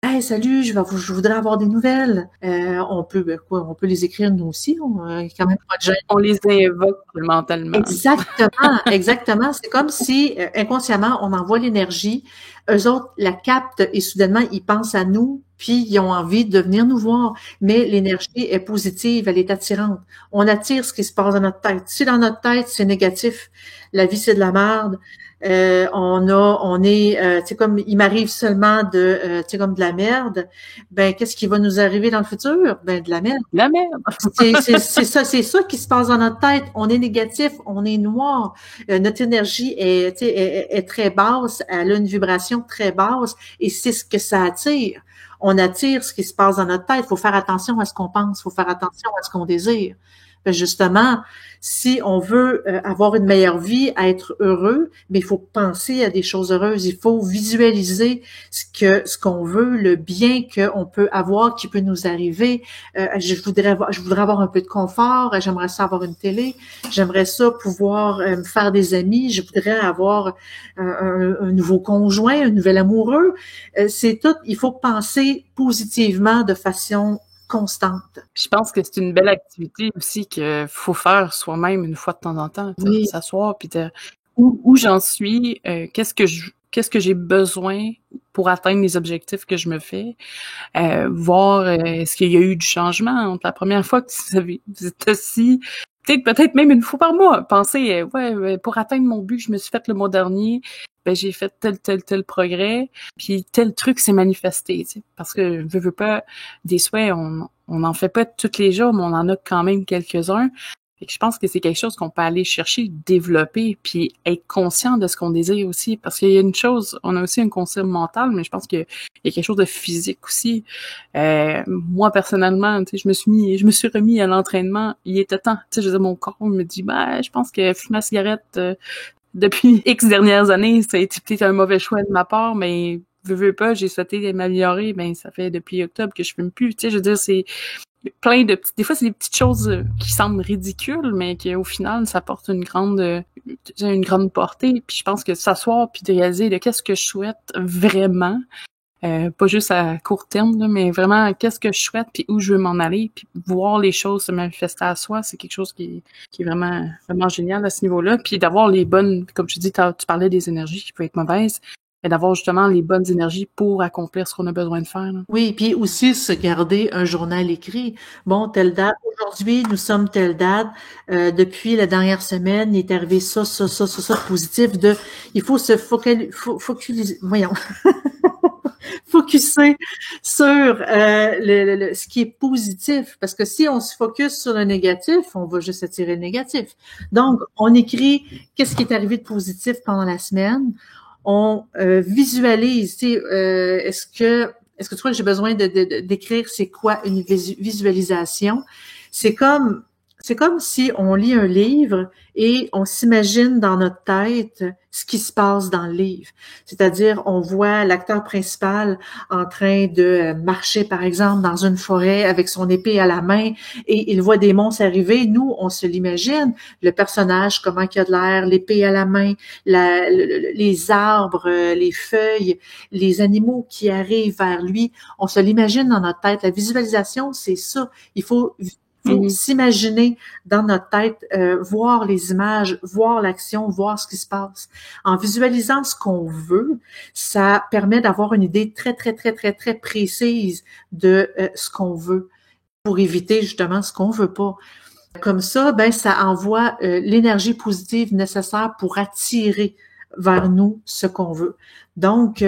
Hey, salut, je voudrais avoir des nouvelles. On peut, on peut les écrire nous aussi. Quand même pas de gêne. On les invoque mentalement. Exactement, exactement. C'est comme si inconsciemment on envoie l'énergie, eux autres la captent et soudainement ils pensent à nous, puis ils ont envie de venir nous voir. Mais l'énergie est positive, elle est attirante. On attire ce qui se passe dans notre tête. Si dans notre tête c'est négatif, la vie c'est de la merde. On est, tu sais, comme il m'arrive seulement tu sais, comme de la merde. Ben, qu'est-ce qui va nous arriver dans le futur? Ben, de la merde. La merde. C'est ça qui se passe dans notre tête. On est négatif, on est noir. Notre énergie est, tu sais, est très basse. Elle a une vibration très basse et c'est ce que ça attire. On attire ce qui se passe dans notre tête. Il faut faire attention à ce qu'on pense. Il faut faire attention à ce qu'on désire. Justement, si on veut avoir une meilleure vie, être heureux, mais il faut penser à des choses heureuses. Il faut visualiser ce qu'on veut, le bien qu'on peut avoir, qui peut nous arriver. Je voudrais avoir un peu de confort. J'aimerais ça avoir une télé. J'aimerais ça pouvoir me faire des amis. Je voudrais avoir un nouveau conjoint, un nouvel amoureux. C'est tout. Il faut penser positivement de façon constante. Je pense que c'est une belle activité aussi qu'il faut faire soi-même une fois de temps en temps, oui. S'asseoir puis où j'en suis, qu'est-ce que j'ai besoin pour atteindre les objectifs que je me fais, voir est-ce qu'il y a eu du changement entre la première fois que vous êtes assis, peut-être même une fois par mois, penser pour atteindre mon but que je me suis fait le mois dernier, ben j'ai fait tel progrès, puis tel truc s'est manifesté, parce que veux pas, des souhaits on en fait pas tous les jours, mais on en a quand même quelques-uns. Et je pense que c'est quelque chose qu'on peut aller chercher, développer, puis être conscient de ce qu'on désire aussi, parce qu'il y a une chose, on a aussi un concept mental, mais je pense qu'il y a quelque chose de physique aussi. Moi personnellement, je me suis remis à l'entraînement. Il était temps, je veux dire, mon corps me dit, je pense que fumer la cigarette depuis X dernières années, ça a été peut-être un mauvais choix de ma part, mais veux pas, j'ai souhaité m'améliorer, ça fait depuis octobre que je fume plus. Je veux dire, c'est plein de des fois c'est des petites choses qui semblent ridicules, mais qui au final ça porte une grande portée. Puis je pense que s'asseoir puis de réaliser de qu'est-ce que je souhaite vraiment, pas juste à court terme là, mais vraiment qu'est-ce que je souhaite puis où je veux m'en aller, puis voir les choses se manifester à soi, c'est quelque chose qui est vraiment génial à ce niveau-là. Puis d'avoir les bonnes, comme tu dis, tu parlais des énergies qui peuvent être mauvaises, et d'avoir justement les bonnes énergies pour accomplir ce qu'on a besoin de faire. Là. Oui, puis aussi se garder un journal écrit. Bon, telle date, aujourd'hui, nous sommes telle date. Depuis la dernière semaine, il est arrivé ça positif. Il faut se focaliser, voyons, focuser sur ce qui est positif. Parce que si on se focus sur le négatif, on va juste attirer le négatif. Donc, on écrit qu'est-ce qui est arrivé de positif pendant la semaine. On visualise, est-ce que tu crois que j'ai besoin d'écrire c'est quoi une visualisation? C'est comme si on lit un livre et on s'imagine dans notre tête ce qui se passe dans le livre. C'est-à-dire, on voit l'acteur principal en train de marcher, par exemple, dans une forêt avec son épée à la main et il voit des monstres arriver. Nous, on se l'imagine. Le personnage, comment il a de l'air, l'épée à la main, les arbres, les feuilles, les animaux qui arrivent vers lui. On se l'imagine dans notre tête. La visualisation, c'est ça. Il faut s'imaginer dans notre tête, voir les images, voir l'action, voir ce qui se passe. En visualisant ce qu'on veut, ça permet d'avoir une idée très, très, très, très, très précise de ce qu'on veut pour éviter justement ce qu'on veut pas. Comme ça, ça envoie l'énergie positive nécessaire pour attirer vers nous ce qu'on veut. Donc,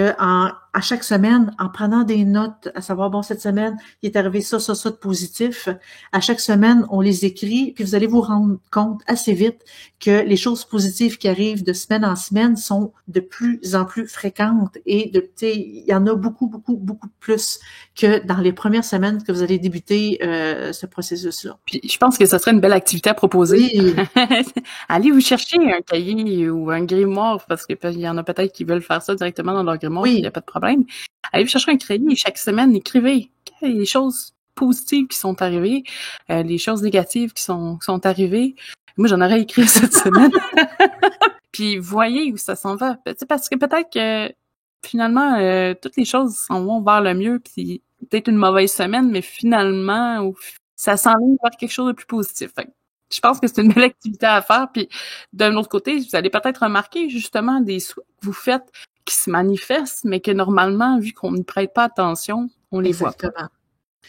à chaque semaine, en prenant des notes, à savoir, bon, cette semaine, il est arrivé ça de positif. À chaque semaine, on les écrit, puis vous allez vous rendre compte assez vite que les choses positives qui arrivent de semaine en semaine sont de plus en plus fréquentes et il y en a beaucoup, beaucoup, beaucoup plus que dans les premières semaines que vous allez débuter ce processus-là. Puis je pense que ça serait une belle activité à proposer. Oui. Allez vous chercher un cahier ou un grimoire, parce que il y en a peut-être qui veulent faire ça directement dans leur grimoire, il n'y a pas de problème. Allez vous chercher un cahier, chaque semaine, écrivez les choses positives qui sont arrivées, les choses négatives qui sont arrivées. Moi, j'en aurais écrit cette semaine. Puis voyez où ça s'en va. Parce que peut-être que finalement, toutes les choses s'en vont vers le mieux, puis peut-être une mauvaise semaine, mais finalement, ça s'enligne vers quelque chose de plus positif. Fait que je pense que c'est une belle activité à faire, puis d'un autre côté, vous allez peut-être remarquer justement des souhaits que vous faites qui se manifestent, mais que normalement, vu qu'on ne prête pas attention, on les voit pas.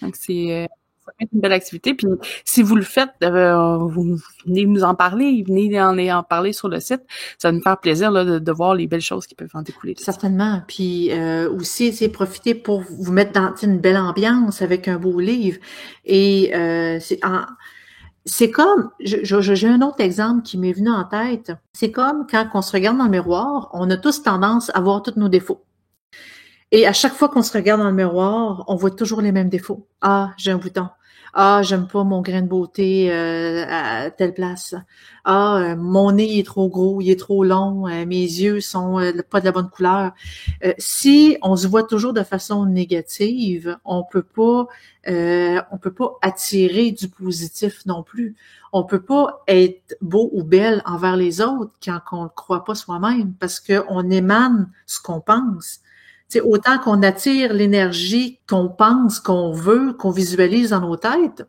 Donc, ça peut être une belle activité. Puis, si vous le faites, vous venez nous en parler, venez en parler sur le site. Ça va nous faire plaisir là, de voir les belles choses qui peuvent en découler. Certainement. Puis aussi, c'est profiter pour vous mettre dans une belle ambiance avec un beau livre. Et c'est comme, j'ai un autre exemple qui m'est venu en tête. C'est comme quand on se regarde dans le miroir, on a tous tendance à voir tous nos défauts. Et à chaque fois qu'on se regarde dans le miroir, on voit toujours les mêmes défauts. Ah, j'ai un bouton. Ah, j'aime pas mon grain de beauté à telle place. Ah, mon nez il est trop gros, il est trop long, mes yeux sont pas de la bonne couleur. Si on se voit toujours de façon négative, on peut pas attirer du positif non plus. On peut pas être beau ou belle envers les autres quand on ne croit pas soi-même, parce qu'on émane ce qu'on pense. C'est autant qu'on attire l'énergie qu'on pense, qu'on veut, qu'on visualise dans nos têtes,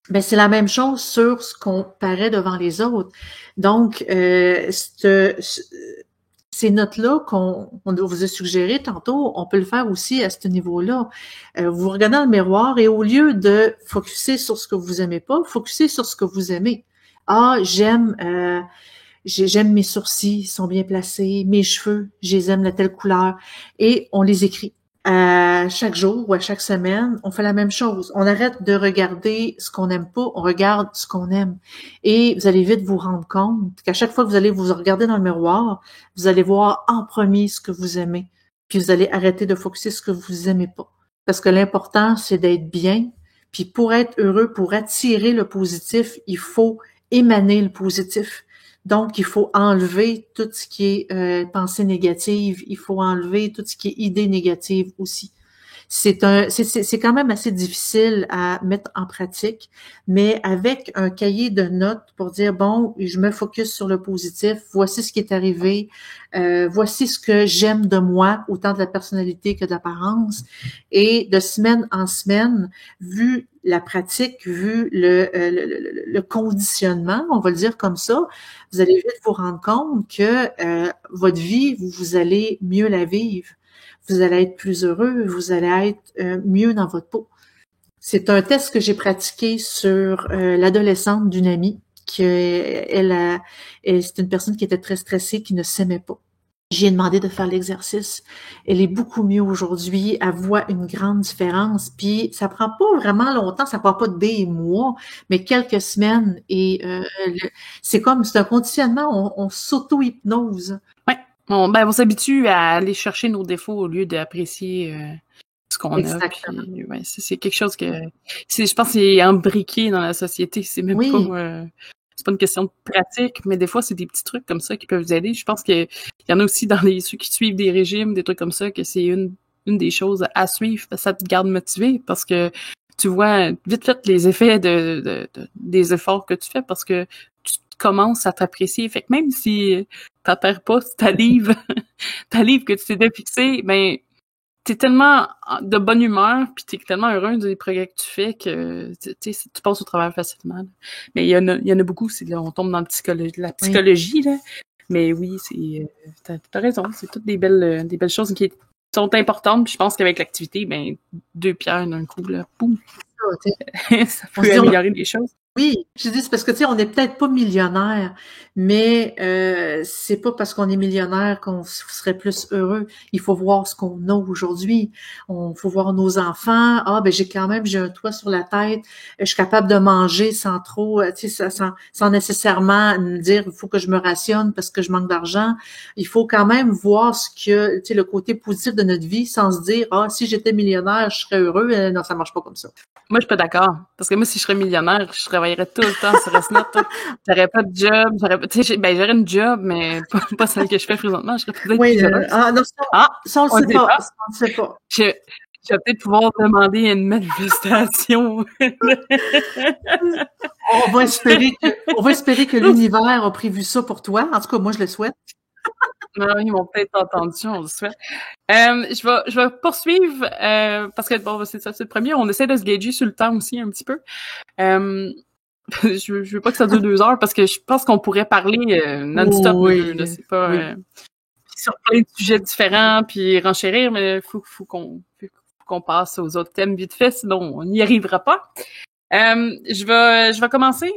ben c'est la même chose sur ce qu'on paraît devant les autres. Donc, ces notes-là qu'on vous a suggérées tantôt, on peut le faire aussi à ce niveau-là. Vous regardez dans le miroir et au lieu de focusser sur ce que vous aimez pas, focussez sur ce que vous aimez. Ah, j'aime mes sourcils, ils sont bien placés, mes cheveux, je les aime de telle couleur. Et on les écrit. Chaque jour ou à chaque semaine, on fait la même chose. On arrête de regarder ce qu'on n'aime pas, on regarde ce qu'on aime. Et vous allez vite vous rendre compte qu'à chaque fois que vous allez vous regarder dans le miroir, vous allez voir en premier ce que vous aimez. Puis vous allez arrêter de focuser ce que vous aimez pas. Parce que l'important, c'est d'être bien. Puis pour être heureux, pour attirer le positif, il faut émaner le positif. Donc, il faut enlever tout ce qui est pensée négative, il faut enlever tout ce qui est idée négative aussi. C'est quand même assez difficile à mettre en pratique, mais avec un cahier de notes pour dire, bon, je me focus sur le positif, voici ce qui est arrivé, voici ce que j'aime de moi, autant de la personnalité que de l'apparence, et de semaine en semaine, vu la pratique, vu le conditionnement, on va le dire comme ça, vous allez vite vous rendre compte que votre vie, vous allez mieux la vivre. Vous allez être plus heureux, vous allez être mieux dans votre peau. C'est un test que j'ai pratiqué sur l'adolescente d'une amie, c'est une personne qui était très stressée, qui ne s'aimait pas. J'ai demandé de faire l'exercice. Elle est beaucoup mieux aujourd'hui. Elle voit une grande différence. Puis ça prend pas vraiment longtemps, ça prend pas des mois, mais quelques semaines. Et c'est un conditionnement. On s'auto-hypnose. Ouais. On s'habitue à aller chercher nos défauts au lieu d'apprécier ce qu'on a. Puis, ouais, c'est quelque chose que je pense que c'est imbriqué dans la société. C'est même pas. C'est pas une question de pratique, mais des fois, c'est des petits trucs comme ça qui peuvent vous aider. Je pense qu'il y en a aussi dans ceux qui suivent des régimes, des trucs comme ça, que c'est une des choses à suivre, ça te garde motivé parce que tu vois vite fait les effets des efforts que tu fais parce que tu commences à t'apprécier. Fait que même si t'atterres pas ta livre que tu t'étais fixé, ben t'es tellement de bonne humeur puis t'es tellement heureux des progrès que tu fais que tu passes au travers facilement. Là. Mais il y en a beaucoup, on tombe dans la psychologie là. Mais oui, t'as raison, c'est toutes des belles choses qui sont importantes. Puis je pense qu'avec l'activité, ben 2 pierres d'un coup là, boum. Ça peut améliorer les choses. Oui, je dis c'est parce que tu sais, on n'est peut-être pas millionnaire, mais c'est pas parce qu'on est millionnaire qu'on serait plus heureux. Il faut voir ce qu'on a aujourd'hui. Faut voir nos enfants. Ah ben j'ai un toit sur la tête. Je suis capable de manger sans trop, tu sais, sans nécessairement me dire il faut que je me rationne parce que je manque d'argent. Il faut quand même voir tu sais, le côté positif de notre vie sans se dire ah si j'étais millionnaire je serais heureux. Non, ça marche pas comme ça. Moi, je suis pas d'accord. Parce que moi, si je serais millionnaire, je travaillerais tout le temps sur Snap. J'aurais pas de job. J'aurais une job, mais pas celle que je fais présentement. Je serais peut-être plus heureuse. Ça, on le sait pas. On le sait pas. Je vais peut-être pouvoir demander une manifestation. On va espérer que l'univers a prévu ça pour toi. En tout cas, moi, je le souhaite. Non, ils m'ont peut-être entendu, on le souhaite. Je vais poursuivre parce que bon, c'est ça, c'est le premier. On essaie de se gager sur le temps aussi un petit peu. Je veux pas que ça dure 2 heures parce que je pense qu'on pourrait parler non-stop. Oui, c'est pas oui. sur plein de sujets différents puis renchérir, mais faut qu'on passe aux autres thèmes vite fait, sinon on n'y arrivera pas. Je vais commencer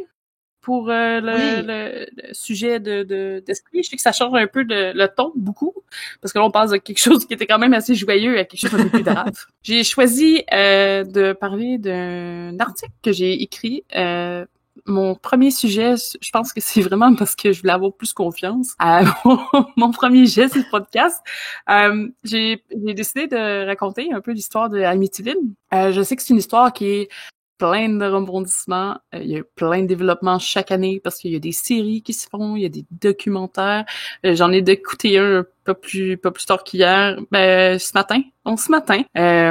pour le sujet d'esprit. Je sais que ça change un peu le ton, beaucoup, parce que là, on passe de quelque chose qui était quand même assez joyeux à quelque chose d'un peu plus grave. J'ai choisi de parler d'un article que j'ai écrit. Mon premier sujet, je pense que c'est vraiment parce que je voulais avoir plus confiance à mon premier jet sur le podcast. J'ai décidé de raconter un peu l'histoire de Amityville. Je sais que c'est une histoire qui est plein de rebondissements. Il y a plein de développements chaque année parce qu'il y a des séries qui se font, il y a des documentaires. J'en ai écouté un pas plus tard qu'hier, ce matin,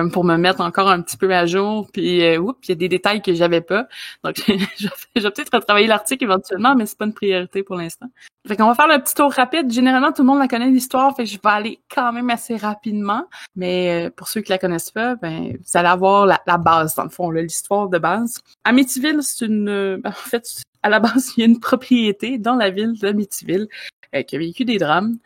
pour me mettre encore un petit peu à jour. Puis, il y a des détails que j'avais pas. Donc, je vais peut-être retravailler l'article éventuellement, mais c'est pas une priorité pour l'instant. Fait qu'on va faire le petit tour rapide. Généralement, tout le monde la connaît l'histoire, fait que je vais aller quand même assez rapidement. Mais pour ceux qui la connaissent pas, vous allez avoir la base, dans le fond, là, l'histoire de base. Amityville, c'est en fait, à la base, il y a une propriété dans la ville d'Amityville qui a vécu des drames.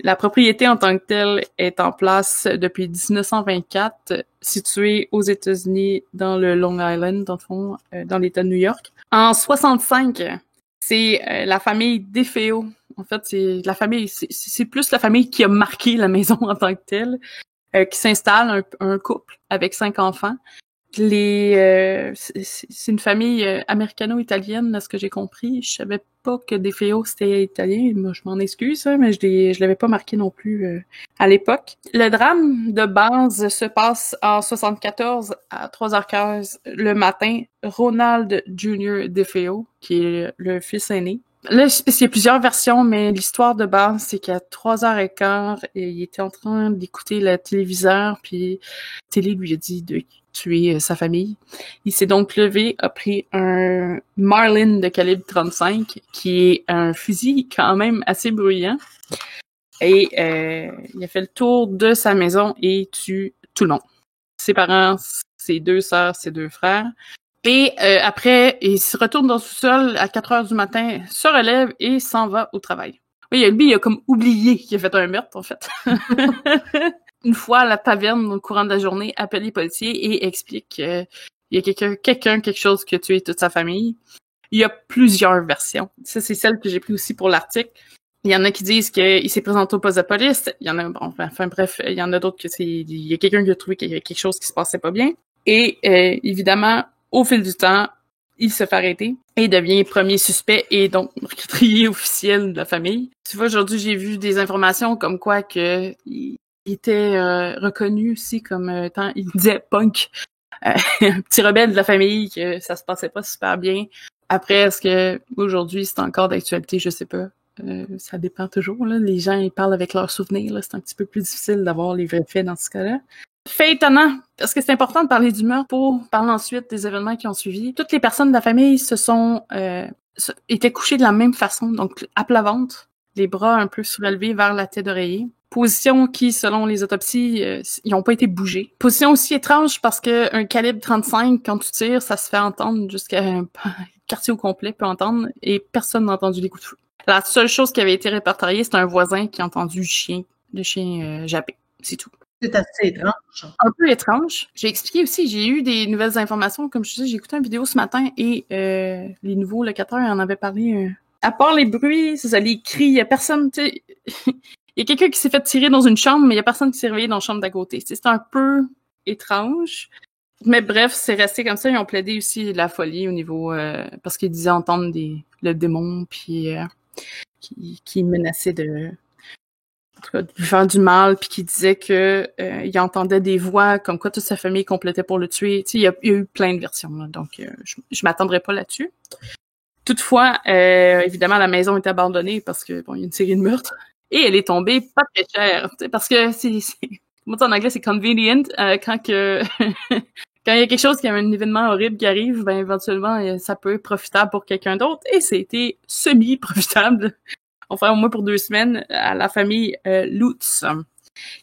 La propriété en tant que telle est en place depuis 1924, située aux États-Unis dans le Long Island, dans le fond, dans l'État de New York. En 65, c'est la famille DeFeo. En fait, c'est plus la famille qui a marqué la maison en tant que telle, qui s'installe, un couple avec 5 enfants. C'est une famille américano-italienne, à ce que j'ai compris. Je savais pas que DeFeo c'était italien. Moi, je m'en excuse, mais je l'avais pas marqué non plus à l'époque. Le drame de base se passe en 74 à 3h15 le matin. Ronald Jr. DeFeo, qui est le fils aîné. Là, il y a plusieurs versions, mais l'histoire de base, c'est qu'à 3h15, il était en train d'écouter le téléviseur, puis la télé lui a dit de tuer sa famille. Il s'est donc levé, a pris un Marlin de calibre 35, qui est un fusil quand même assez bruyant, et il a fait le tour de sa maison et tue tout le monde. Ses parents, ses 2 sœurs, ses 2 frères. Et après, il se retourne dans le sous-sol à 4h du matin, se relève et s'en va au travail. Oui, lui, il a comme oublié qu'il a fait un meurtre, en fait. Une fois à la taverne, au courant de la journée, appelle les policiers et explique qu'il y a quelque chose qui a tué toute sa famille. Il y a plusieurs versions. Ça, c'est celle que j'ai pris aussi pour l'article. Il y en a qui disent qu'il s'est présenté au poste de police. Il y en a, bref, il y en a d'autres il y a quelqu'un qui a trouvé qu'il y avait quelque chose qui se passait pas bien. Et évidemment, au fil du temps, il se fait arrêter et devient premier suspect et donc meurtrier officiel de la famille. Tu vois, aujourd'hui, j'ai vu des informations comme quoi que il était reconnu aussi comme étant, il disait punk, un petit rebelle de la famille, que ça se passait pas super bien. Après, est-ce que aujourd'hui c'est encore d'actualité, je sais pas. Ça dépend toujours, là. Les gens, ils parlent avec leurs souvenirs, là. C'est un petit peu plus difficile d'avoir les vrais faits dans ce cas-là. Fait étonnant, parce que c'est important de parler du meurtre pour parler ensuite des événements qui ont suivi. Toutes les personnes de la famille étaient couchées de la même façon, donc à plat ventre, les bras un peu surélevés vers la tête d'oreiller. Position qui, selon les autopsies, ils n'ont pas été bougés. Position aussi étrange parce que un calibre 35, quand tu tires, ça se fait entendre jusqu'à un quartier au complet peut entendre et personne n'a entendu les coups de feu. La seule chose qui avait été répertoriée, c'est un voisin qui a entendu le chien japper. C'est tout. C'est assez étrange. Un peu étrange. J'ai expliqué aussi, j'ai eu des nouvelles informations. Comme je disais, j'ai écouté une vidéo ce matin et les nouveaux locataires en avaient parlé. À part les bruits, c'est ça, les cris, il y a personne, tu sais... Il y a quelqu'un qui s'est fait tirer dans une chambre, mais il y a personne qui s'est réveillé dans la chambre d'à côté. C'est un peu étrange. Mais bref, c'est resté comme ça. Ils ont plaidé aussi la folie au niveau... parce qu'ils disaient entendre le démon, puis qui menaçait de lui faire du mal, puis qui disait que il entendait des voix comme quoi toute sa famille complétait pour le tuer. Tu sais, il y a eu plein de versions, là, donc je m'attendrai pas là-dessus. Toutefois, évidemment, la maison est abandonnée parce que bon, il y a une série de meurtres et elle est tombée pas très chère, tu sais, parce que comment dire en anglais, c'est convenient quand que quand il y a quelque chose qui a un événement horrible qui arrive, ben éventuellement ça peut être profitable pour quelqu'un d'autre et c'était semi-profitable. Enfin, au moins pour 2 semaines, à la famille Lutz.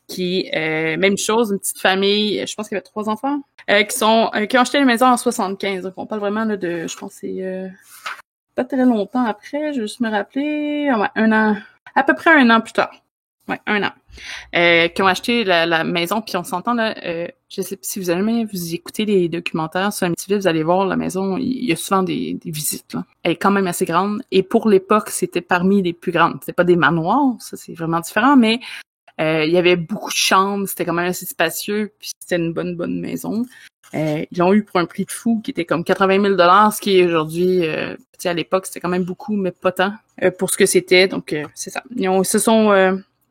qui, même chose, une petite famille, je pense qu'il y avait 3 enfants, qui ont acheté la maison en 75. Donc, on parle vraiment là, de, je pense que c'est pas très longtemps après, je vais juste me rappeler, ouais, à peu près 1 an plus tard. Ouais, 1 an. Qui ont acheté la maison, puis on s'entend là, je sais pas si vous avez vous écoutez les documentaires sur Amityville, vous allez voir la maison, il y a souvent des visites là. Elle est quand même assez grande, et pour l'époque, c'était parmi les plus grandes. C'était pas des manoirs, ça c'est vraiment différent, mais il y avait beaucoup de chambres, c'était quand même assez spacieux, puis c'était une bonne maison. Ils l'ont eu pour un prix de fou qui était comme 80 000 $, ce qui est aujourd'hui, à l'époque, c'était quand même beaucoup, mais pas tant pour ce que c'était. Donc, c'est ça.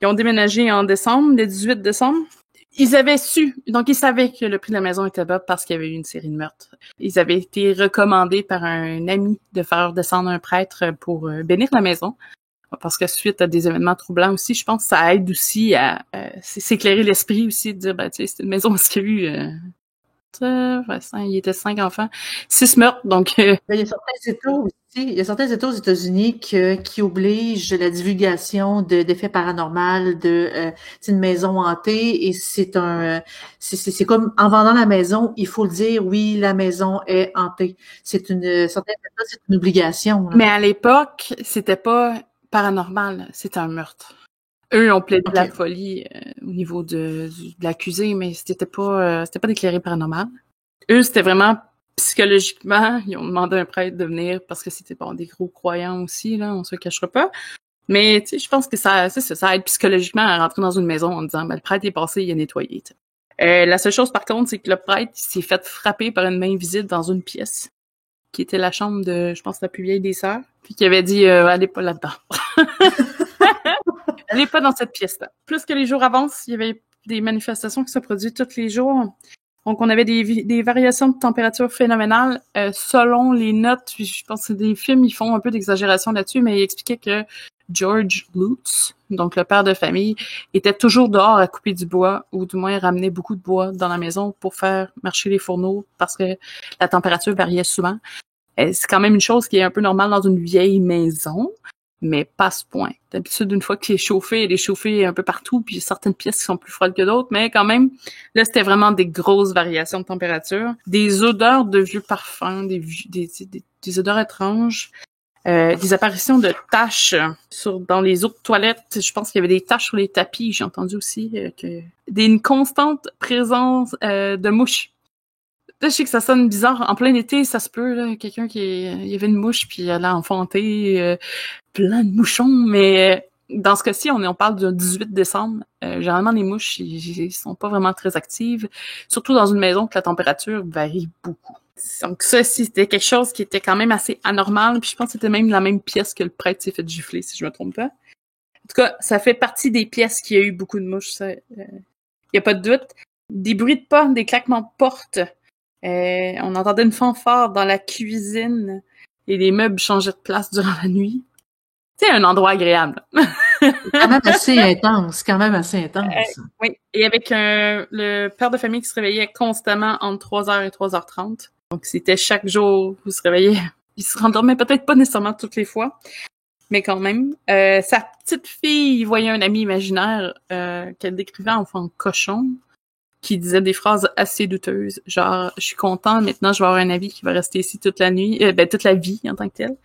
Ils ont déménagé en décembre, le 18 décembre. Ils avaient su, donc ils savaient que le prix de la maison était bas parce qu'il y avait eu une série de meurtres. Ils avaient été recommandés par un ami de faire descendre un prêtre pour bénir la maison. Parce que suite à des événements troublants aussi, je pense que ça aide aussi à s'éclairer l'esprit aussi, de dire, ben, tu sais, c'est une maison où il y a eu... il était 5 enfants, 6 meurtres, donc... Il y a certains États aussi, il y a certains États aux États-Unis qui obligent la divulgation d'effets paranormaux, une maison hantée, et c'est comme en vendant la maison, il faut le dire, oui, la maison est hantée. Certains États, c'est une obligation. Là. Mais à l'époque, c'était pas paranormal, c'était un meurtre. Eux ont plaidé la folie au niveau de l'accusé, mais c'était pas déclaré paranormal. Eux, c'était vraiment psychologiquement, ils ont demandé à un prêtre de venir parce que c'était des gros croyants aussi, là, on se le cachera pas. Mais tu sais, je pense que ça aide psychologiquement à rentrer dans une maison en disant, ben, le prêtre est passé, il a nettoyé. La seule chose par contre, c'est que le prêtre s'est fait frapper par une main invisible dans une pièce qui était la chambre de, je pense, la plus vieille des sœurs, puis qui avait dit, allez pas là-dedans. Allez pas dans cette pièce-là. Plus que les jours avancent, il y avait des manifestations qui se produisent tous les jours. Donc, on avait des variations de température phénoménales selon les notes. Je pense que des films, ils font un peu d'exagération là-dessus, mais ils expliquaient que George Lutz, donc le père de famille, était toujours dehors à couper du bois, ou du moins ramenait beaucoup de bois dans la maison pour faire marcher les fourneaux parce que la température variait souvent. C'est quand même une chose qui est un peu normale dans une vieille maison, mais pas à ce point. D'habitude, une fois qu'il est chauffé, il est chauffé un peu partout, puis il y a certaines pièces qui sont plus froides que d'autres, mais quand même, là, c'était vraiment des grosses variations de température. Des odeurs de vieux parfums, des odeurs étranges, des apparitions de taches dans les eaux de toilette. Je pense qu'il y avait des taches sur les tapis. J'ai entendu aussi une constante présence de mouches. Là, je sais que ça sonne bizarre. En plein été, ça se peut, là, il y avait une mouche, puis elle a enfanté plein de mouchons, mais dans ce cas-ci, on parle du 18 décembre. Généralement, les mouches, ils sont pas vraiment très actives, surtout dans une maison que la température varie beaucoup. Donc ça, c'était quelque chose qui était quand même assez anormal, puis je pense que c'était même la même pièce que le prêtre s'est fait gifler, si je me trompe pas. En tout cas, ça fait partie des pièces qui a eu beaucoup de mouches, ça. Y a pas de doute. Des bruits de pas, des claquements de portes. On entendait une fanfare dans la cuisine et les meubles changeaient de place durant la nuit. C'est un endroit agréable. C'est quand même assez intense, oui, et avec le père de famille qui se réveillait constamment entre 3h et 3h30. Donc, c'était chaque jour, vous se réveillez. Il se rendormait peut-être pas nécessairement toutes les fois, mais quand même. Sa petite fille voyait un ami imaginaire qu'elle décrivait en fond cochon, qui disait des phrases assez douteuses, genre « Je suis content, maintenant je vais avoir un ami qui va rester ici toute la nuit, toute la vie en tant que tel. »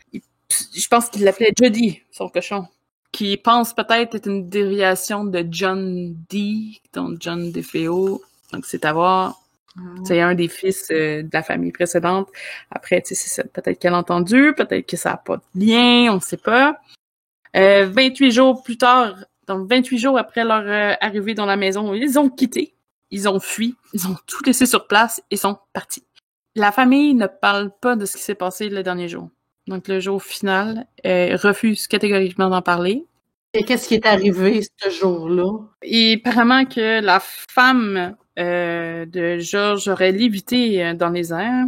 Je pense qu'il l'appelait Jody, son cochon, qui pense peut-être être une déviation de John Dee, donc John DeFeo. Donc c'est à voir. C'est un des fils de la famille précédente. Après, tu sais, c'est peut-être qu'elle a entendu, peut-être que ça n'a pas de lien, on ne sait pas. 28 jours plus tard, donc 28 jours après leur arrivée dans la maison, ils ont quitté. Ils ont fui, ils ont tout laissé sur place et sont partis. La famille ne parle pas de ce qui s'est passé le dernier jour. Donc, le jour final, refuse catégoriquement d'en parler. Et qu'est-ce qui est arrivé ce jour-là? Et apparemment que la femme de George aurait lévité dans les airs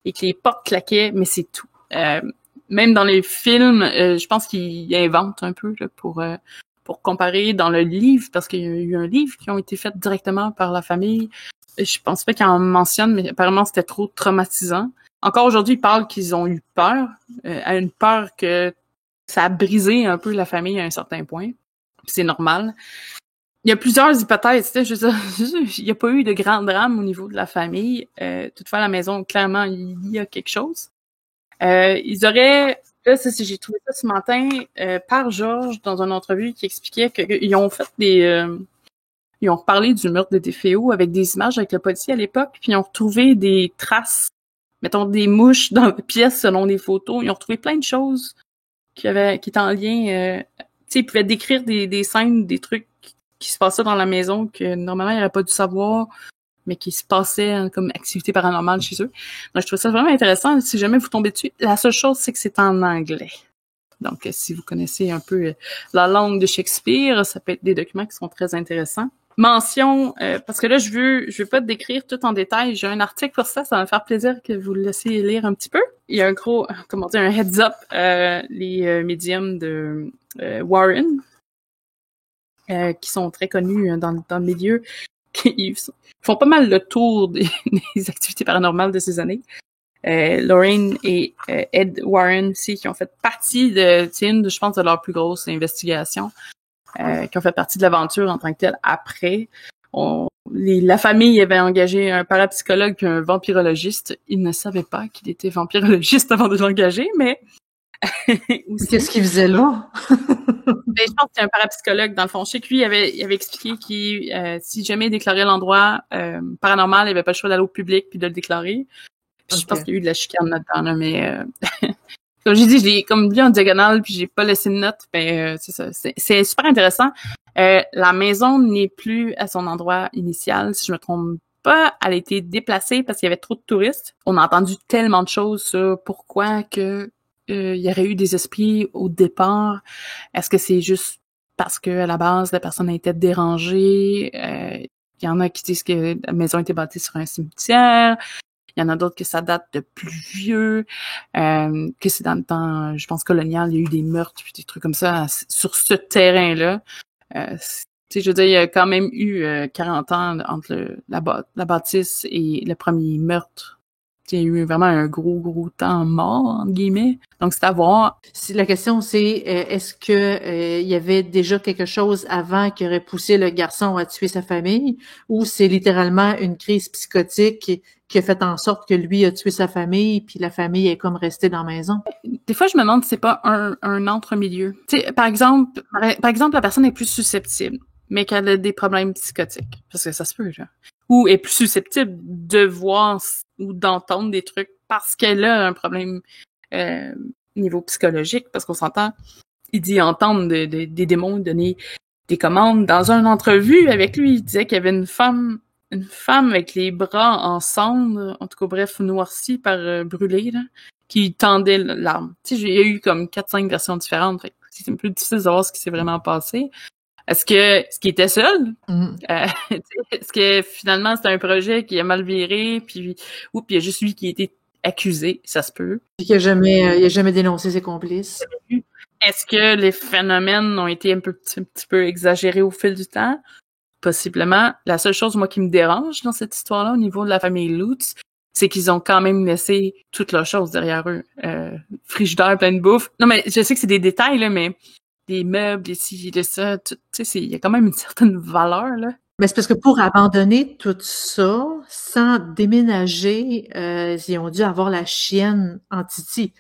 et que les portes claquaient, mais c'est tout. Même dans les films, je pense qu'ils inventent un peu là, pour comparer dans le livre, parce qu'il y a eu un livre qui ont été faits directement par la famille. Je pense pas qu'ils en mentionnent, mais apparemment c'était trop traumatisant. Encore aujourd'hui, ils parlent qu'ils ont eu peur, à une peur que ça a brisé un peu la famille à un certain point. C'est normal. il y a plusieurs hypothèses, tu sais, je veux dire, il n'y a pas eu de grand drame au niveau de la famille. Toutefois, à la maison, clairement, il y a quelque chose. Ils auraient, là, j'ai trouvé ça ce matin par Georges dans une entrevue qui expliquait qu'ils ont fait ils ont reparlé du meurtre de DeFeo avec des images avec le policier à l'époque, puis ils ont retrouvé des traces, mettons des mouches dans la pièce selon des photos. Ils ont retrouvé plein de choses qui étaient en lien. Tu sais, ils pouvaient décrire des scènes, des trucs qui se passaient dans la maison que normalement ils n'auraient pas dû savoir, mais qui se passaient comme activité paranormale chez eux. Donc je trouve ça vraiment intéressant. Si jamais vous tombez dessus, la seule chose c'est que c'est en anglais. Donc si vous connaissez un peu la langue de Shakespeare, ça peut être des documents qui sont très intéressants. Mention, parce que là je veux pas te décrire tout en détail. J'ai un article pour ça va me faire plaisir que vous le laissiez lire un petit peu. Il y a un gros, un heads up, les médiums de Warren, qui sont très connus dans le milieu, qui font pas mal le tour des activités paranormales de ces années. Lorraine et Ed Warren aussi, qui ont fait partie je pense, de leur plus grosse investigation. Qui ont fait partie de l'aventure en tant que telle après. La famille avait engagé un parapsychologue puis un vampirologiste. Ils ne savaient pas qu'il était vampirologiste avant de l'engager, mais... Qu'est-ce qu'il faisait là? Ben, je pense que c'est un parapsychologue, dans le fond. Je sais que lui, il avait expliqué qu'il, si jamais il déclarait l'endroit paranormal, il avait pas le choix d'aller au public puis de le déclarer. Puis je pense qu'il y a eu de la chicane là-dedans, là, mais... Comme j'ai dit, je l'ai comme lu en diagonale, puis j'ai pas laissé de note, mais c'est ça. C'est super intéressant. La maison n'est plus à son endroit initial, si je me trompe pas. Elle a été déplacée parce qu'il y avait trop de touristes. On a entendu tellement de choses sur pourquoi que il y aurait eu des esprits au départ. Est-ce que c'est juste parce que à la base la personne a été dérangée? Il y en a qui disent que la maison a été bâtie sur un cimetière. Il y en a d'autres que ça date de plus vieux, que c'est dans le temps, je pense, colonial, il y a eu des meurtres puis des trucs comme ça sur ce terrain-là. Tu sais, je veux dire, il y a quand même eu 40 ans entre la bâtisse et le premier meurtre. Il y a eu vraiment un gros temps mort, entre guillemets. Donc, c'est à voir. La question, c'est est-ce que il y avait déjà quelque chose avant qui aurait poussé le garçon à tuer sa famille, ou c'est littéralement une crise psychotique qui a fait en sorte que lui a tué sa famille, puis la famille est comme restée dans la maison? Des fois, je me demande si c'est pas un entre-milieu. Tu sais, par exemple, la personne est plus susceptible, mais qu'elle a des problèmes psychotiques. Parce que ça se peut, là. Ou est plus susceptible de voir ou d'entendre des trucs parce qu'elle a un problème niveau psychologique, parce qu'on s'entend, il dit entendre des démons donner des commandes. Dans une entrevue avec lui, il disait qu'il y avait une femme avec les bras en cendres, en tout cas bref, noircie par brûlé, là, qui tendait l'arme. Tu sais, il y a eu comme 4-5 versions différentes, fait que c'est un peu difficile de savoir ce qui s'est vraiment passé. Est-ce qu'il était seul? Est-ce que finalement c'était un projet qui a mal viré, puis il y a juste lui qui a été accusé, ça se peut. Puis il a jamais dénoncé ses complices. Est-ce que les phénomènes ont été un petit peu exagérés au fil du temps? Possiblement. La seule chose, moi, qui me dérange dans cette histoire-là, au niveau de la famille Lutz, c'est qu'ils ont quand même laissé toutes leurs choses derrière eux. Frigidaire plein de bouffe. Non, mais je sais que c'est des détails, là, mais des meubles, des ci, de ça, tu sais, il y a quand même une certaine valeur, là. Mais c'est parce que pour abandonner tout ça, sans déménager, ils ont dû avoir la chienne en Titi.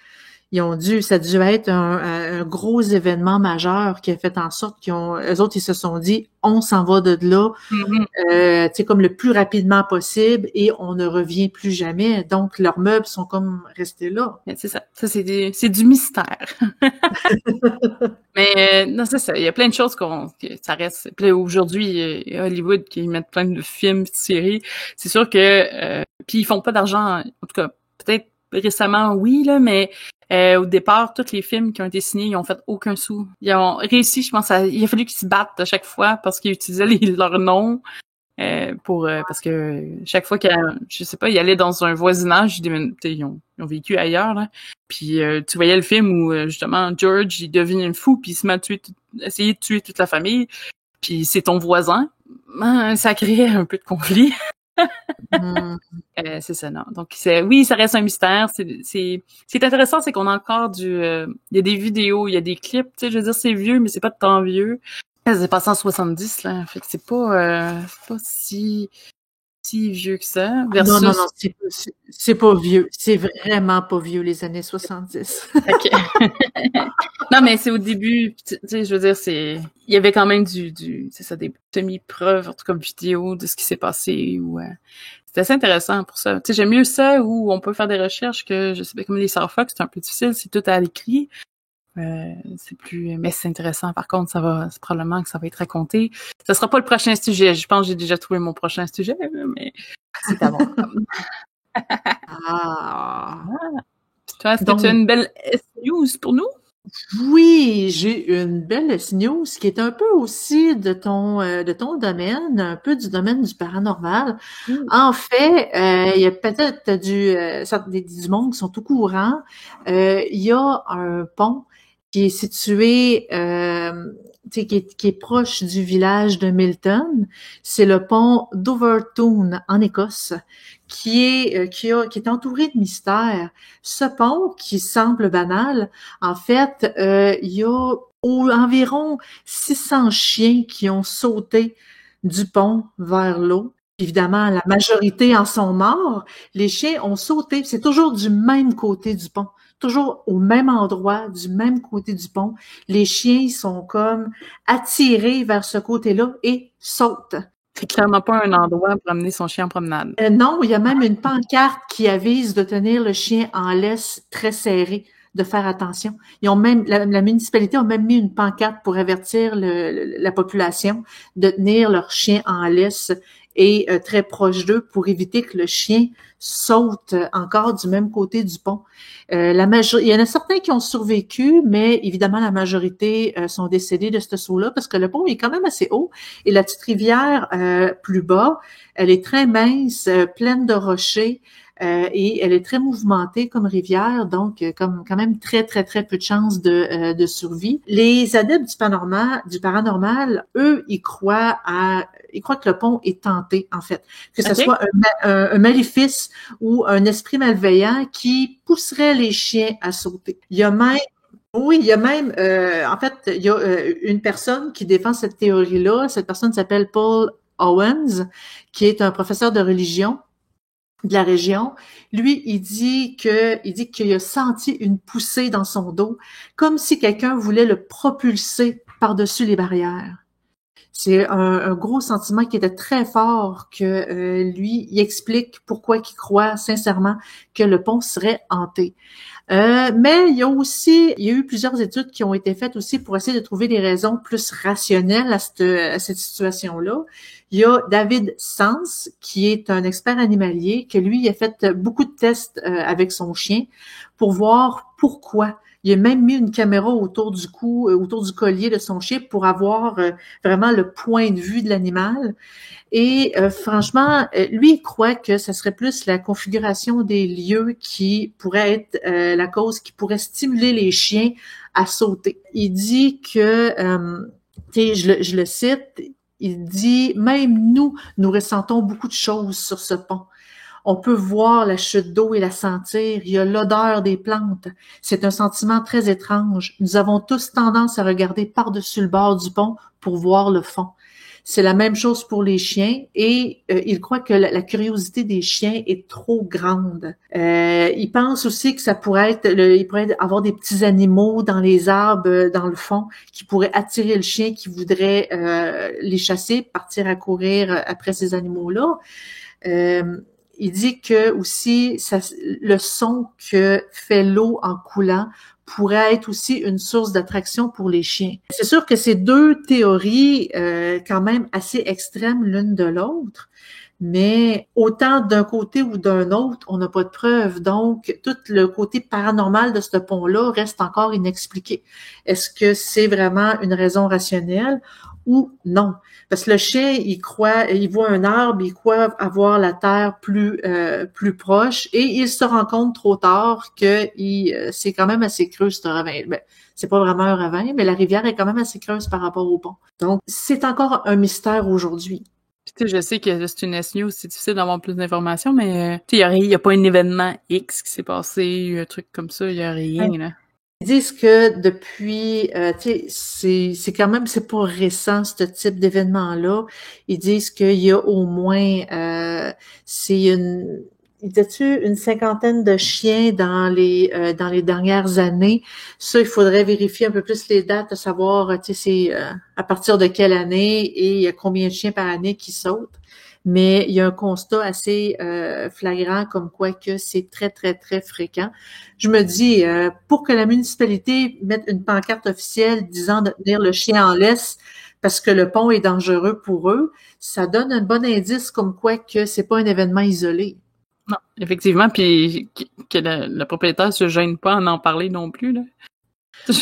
Ça a dû être un gros événement majeur qui a fait en sorte eux autres, ils se sont dit, on s'en va de là, tu sais, comme le plus rapidement possible et on ne revient plus jamais. Donc, leurs meubles sont comme restés là. Mais c'est ça. Ça, c'est du mystère. Mais non, c'est ça. Il y a plein de choses que ça reste. Puis là, aujourd'hui, Hollywood qui mettent plein de films, de séries, c'est sûr que puis ils font pas d'argent. En tout cas, peut-être récemment, oui, là, mais au départ, tous les films qui ont été signés, ils ont fait aucun sou. Ils ont réussi, je pense, il a fallu qu'ils se battent à chaque fois parce qu'ils utilisaient leurs noms parce que chaque fois je sais pas, ils allaient dans un voisinage, ils ont vécu ailleurs, là. Puis tu voyais le film où justement George, il devient fou puis il se met à essayer de tuer toute la famille. Puis c'est ton voisin. Ça créait un peu de conflit. C'est ça, non. Donc, oui, ça reste un mystère. C'est intéressant, c'est qu'on a encore il y a des vidéos, il y a des clips, tu sais, je veux dire, c'est vieux, mais c'est pas tant vieux. Ça s'est passé en 70, là. Fait que c'est pas si vieux que ça. Non, non, Versus. non, c'est pas vieux. C'est vraiment pas vieux, les années 70. OK. Non, mais c'est au début, tu sais, je veux dire, il y avait quand même c'est ça, des semi-preuves, en tout cas vidéo de ce qui s'est passé, ou c'est assez intéressant pour ça. Tu sais, j'aime mieux ça où on peut faire des recherches que, je sais pas, comme les Star Fox, c'est un peu difficile, c'est tout à l'écrit. C'est plus, mais c'est intéressant. Par contre, c'est probablement que ça va être raconté. Ça sera pas le prochain sujet. Je pense que j'ai déjà trouvé mon prochain sujet, mais c'est à voir. Ah. Puis toi, est-ce que tu as Donc, une belle news pour nous? oui, j'ai une belle news qui est un peu aussi de ton domaine, un peu du domaine du paranormal. En fait, il y a peut-être du monde qui sont au courant. Il y a un pont qui est situé, tu sais, qui est proche du village de Milton. C'est le pont d'Overtoun en Écosse, qui est entouré de mystères. Ce pont, qui semble banal, en fait, il y a environ 600 chiens qui ont sauté du pont vers l'eau. Évidemment, la majorité en sont morts. Les chiens ont sauté. C'est toujours du même côté du pont, toujours au même endroit, du même côté du pont. Les chiens sont comme attirés vers ce côté-là et sautent. C'est clairement pas un endroit pour amener son chien en promenade. Non, il y a même une pancarte qui avise de tenir le chien en laisse très serré, de faire attention. Ils ont même, la municipalité a même mis une pancarte pour avertir la population de tenir leur chien en laisse et très proche d'eux pour éviter que le chien saute encore du même côté du pont. Il y en a certains qui ont survécu, mais évidemment la majorité sont décédés de ce saut-là parce que le pont est quand même assez haut et la petite rivière plus bas, elle est très mince, pleine de rochers. Et elle est très mouvementée comme rivière, donc comme quand même très très très peu de chances de survie. Les adeptes du paranormal, eux, ils croient que le pont est tenté en fait, que ce soit un maléfice ou un esprit malveillant qui pousserait les chiens à sauter. Il y a même en fait, il y a une personne qui défend cette théorie-là. Cette personne s'appelle Paul Owens, qui est un professeur de religion de la région. Lui, il dit qu'il a senti une poussée dans son dos, comme si quelqu'un voulait le propulser par-dessus les barrières. C'est un gros sentiment qui était très fort que lui, il explique pourquoi il croit sincèrement que le pont serait hanté. Mais il y a eu plusieurs études qui ont été faites aussi pour essayer de trouver des raisons plus rationnelles à cette situation-là. Il y a David Sanz, qui est un expert animalier, que lui, il a fait beaucoup de tests avec son chien pour voir pourquoi. Il a même mis une caméra autour du cou, autour du collier de son chien pour avoir vraiment le point de vue de l'animal. Et franchement, lui, il croit que ce serait plus la configuration des lieux qui pourrait être la cause qui pourrait stimuler les chiens à sauter. Il dit que, je le cite, il dit, même nous ressentons beaucoup de choses sur ce pont. On peut voir la chute d'eau et la sentir. Il y a l'odeur des plantes. C'est un sentiment très étrange. Nous avons tous tendance à regarder par-dessus le bord du pont pour voir le fond. C'est la même chose pour les chiens et il croit que la curiosité des chiens est trop grande. Il pense aussi que ça pourrait être, il pourrait avoir des petits animaux dans les arbres, dans le fond, qui pourraient attirer le chien, qui voudrait les chasser, partir à courir après ces animaux-là. Il dit que aussi le son que fait l'eau en coulant pourrait être aussi une source d'attraction pour les chiens. C'est sûr que c'est deux théories quand même assez extrêmes l'une de l'autre, mais autant d'un côté ou d'un autre, on n'a pas de preuves. Donc, tout le côté paranormal de ce pont-là reste encore inexpliqué. Est-ce que c'est vraiment une raison rationnelle ou non? Parce que le chien, il voit un arbre, il croit avoir la terre plus proche et il se rend compte trop tard que c'est quand même assez creux, ce ravin. Ben, c'est pas vraiment un ravin, mais la rivière est quand même assez creuse par rapport au pont. Donc, c'est encore un mystère aujourd'hui. Tu sais, je sais que c'est une SNews, c'est difficile d'avoir plus d'informations, mais tu sais, il y a pas un événement X qui s'est passé, un truc comme ça, il y a rien, là. Ils disent que depuis, tu sais, c'est quand même, c'est pas récent, ce type d'événement-là. Ils disent qu'il y a au moins, c'est une, ils disaient-tu une cinquantaine de chiens dans les dernières années. Ça, il faudrait vérifier un peu plus les dates, savoir, tu sais, c'est à partir de quelle année et il y a combien de chiens par année qui sautent. Mais il y a un constat assez flagrant comme quoi que c'est très, très, très fréquent. Je me dis, pour que la municipalité mette une pancarte officielle disant de tenir le chien en laisse parce que le pont est dangereux pour eux, ça donne un bon indice comme quoi que c'est pas un événement isolé. Non, effectivement, puis que le propriétaire se gêne pas en parler non plus, là.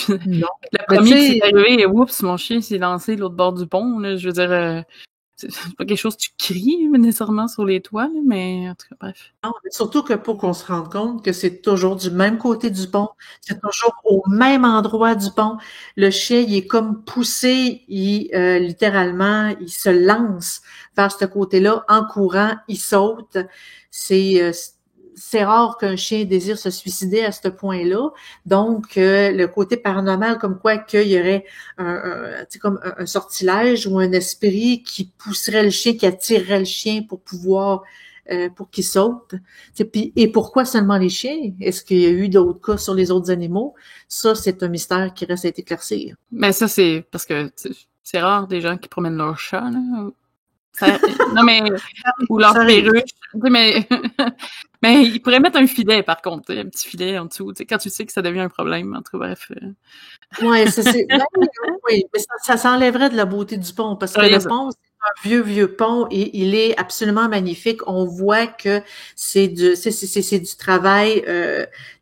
Non. Le premier qui s'est arrivé, oups, mon chien s'est lancé de l'autre bord du pont, là, je veux dire, c'est pas quelque chose que tu cries nécessairement sur les toits, là, mais en tout cas, bref. Non, mais surtout que pour qu'on se rende compte que c'est toujours du même côté du pont, c'est toujours au même endroit du pont. Le chien, il est comme poussé, littéralement, il se lance vers ce côté-là en courant, il saute. C'est rare qu'un chien désire se suicider à ce point-là. Donc, le côté paranormal, comme quoi qu'il y aurait comme un sortilège ou un esprit qui pousserait le chien, qui attirerait le chien pour qu'il saute. Puis, et pourquoi seulement les chiens? Est-ce qu'il y a eu d'autres cas sur les autres animaux? Ça, c'est un mystère qui reste à éclaircir. Mais ça, c'est parce que c'est rare des gens qui promènent leur chat, là. Non, mais... ou leur perruche. Mais... mais ils pourraient mettre un filet, par contre. Un petit filet en dessous. Quand tu sais que ça devient un problème. En tout cas, bref. Ouais, oui, mais ça s'enlèverait de la beauté du pont parce que le pont, c'est un vieux pont et il est absolument magnifique. On voit que c'est du travail,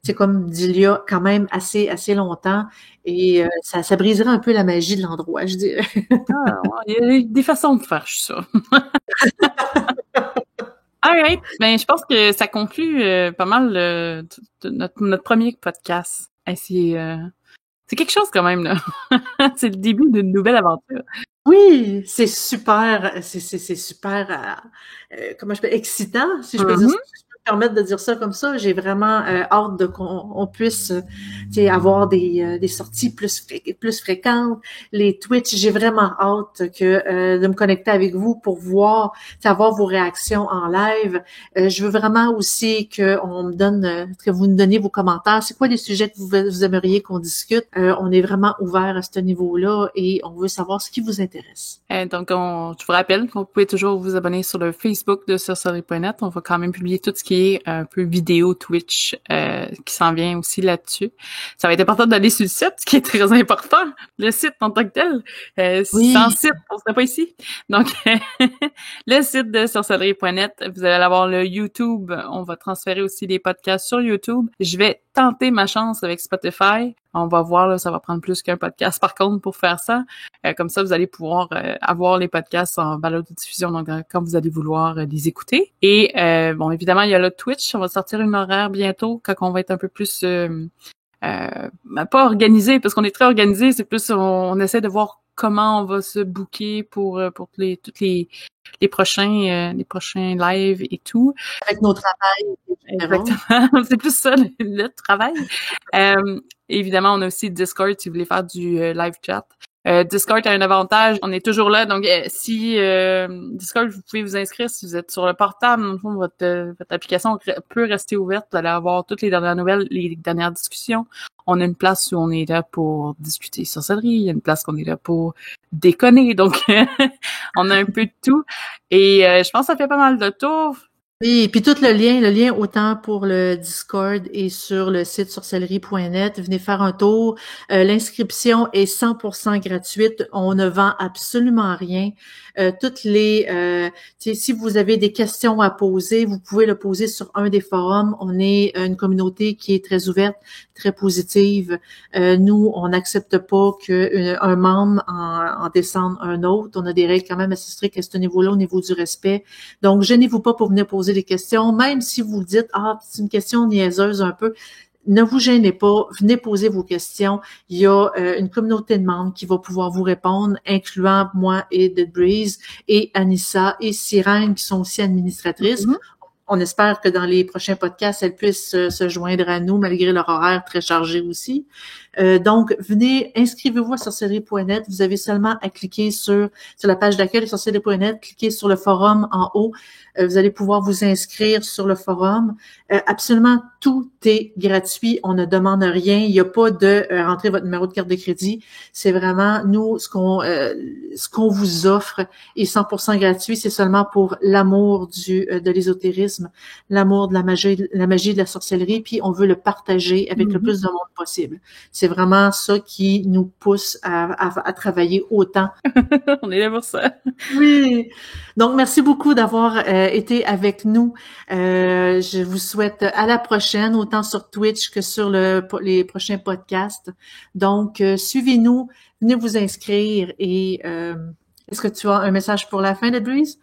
c'est comme d'il y a quand même assez longtemps et ça briserait un peu la magie de l'endroit, je dirais. Ah, il y a des façons de faire ça. Alright, ben je pense que ça conclut pas mal notre premier podcast. C'est quelque chose quand même, là. C'est le début d'une nouvelle aventure. Oui, c'est super, c'est super, comment je peux, excitant, si je peux dire, si je peux me permettre de dire ça comme ça. J'ai vraiment hâte de qu'on puisse, tu sais, avoir des sorties plus fréquentes, les Twitch. J'ai vraiment hâte de me connecter avec vous pour voir, savoir vos réactions en live. Je veux vraiment aussi que vous nous donniez vos commentaires. C'est quoi les sujets que vous aimeriez qu'on discute? On est vraiment ouvert à ce niveau-là et on veut savoir ce qui vous intéresse. Donc, je vous rappelle que vous pouvez toujours vous abonner sur le Facebook de sorcellerie.net. On va quand même publier tout ce qui est un peu vidéo Twitch qui s'en vient aussi là-dessus. Ça va être important d'aller sur le site, ce qui est très important. Le site en tant que tel. Oui. Sans site, on serait pas ici. Donc, le site de sorcellerie.net, vous allez avoir le YouTube. On va transférer aussi les podcasts sur YouTube. Je vais tenter ma chance avec Spotify. On va voir, là, ça va prendre plus qu'un podcast par contre pour faire ça. Comme ça, vous allez pouvoir avoir les podcasts en balado-diffusion donc quand vous allez vouloir les écouter. Et bon, évidemment, il y a le Twitch. On va sortir une horaire bientôt quand on va être un peu plus pas organisé parce qu'on est très organisé. C'est plus on essaie de voir comment on va se booker pour toutes les prochains lives et tout. Avec nos travails. Exactement. C'est plus ça, le travail. Évidemment, on a aussi Discord si vous voulez faire du live chat. Discord a un avantage, on est toujours là, donc si Discord, vous pouvez vous inscrire si vous êtes sur le portable, dans le fond, votre application peut rester ouverte, vous allez avoir toutes les dernières nouvelles, les dernières discussions. On a une place où on est là pour discuter sorcellerie, il y a une place qu'on est là pour déconner, donc on a un peu de tout. Et je pense que ça fait pas mal de tours. Oui, et puis tout le lien autant pour le Discord et sur le site sorcellerie.net, venez faire un tour. L'inscription est 100% gratuite. On ne vend absolument rien. Si vous avez des questions à poser, vous pouvez le poser sur un des forums. On est une communauté qui est très ouverte, très positive. Nous, on n'accepte pas qu'un membre en descende un autre. On a des règles quand même assez strictes à ce niveau-là, au niveau du respect. Donc, gênez-vous pas pour venir poser des questions, même si vous dites « Ah, c'est une question niaiseuse un peu », ne vous gênez pas, venez poser vos questions. Il y a une communauté de membres qui va pouvoir vous répondre, incluant moi et Dead Breeze, et Anissa et Sirène, qui sont aussi administratrices. on espère que dans les prochains podcasts, elles puissent se joindre à nous malgré leur horaire très chargé aussi. Donc, venez, inscrivez-vous à sorcellerie.net. Vous avez seulement à cliquer sur la page d'accueil de sorcellerie.net, cliquez sur le forum en haut. Vous allez pouvoir vous inscrire sur le forum. Absolument tout est gratuit. On ne demande rien. Il n'y a pas de rentrer votre numéro de carte de crédit. C'est vraiment, nous, ce qu'on vous offre est 100% gratuit. C'est seulement pour l'amour de l'ésotérisme, l'amour de la magie de la sorcellerie, puis on veut le partager avec le plus de monde possible. C'est vraiment ça qui nous pousse à travailler autant. On est là pour ça. Oui. Donc, merci beaucoup d'avoir été avec nous. Je vous souhaite à la prochaine, autant sur Twitch que sur les prochains podcasts. Donc, suivez-nous, venez vous inscrire et est-ce que tu as un message pour la fin, Louise?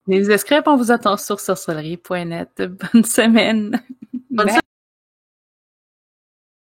Les inscrits, on vous attend sur sorcellerie.net. Bonne semaine. Bonne semaine.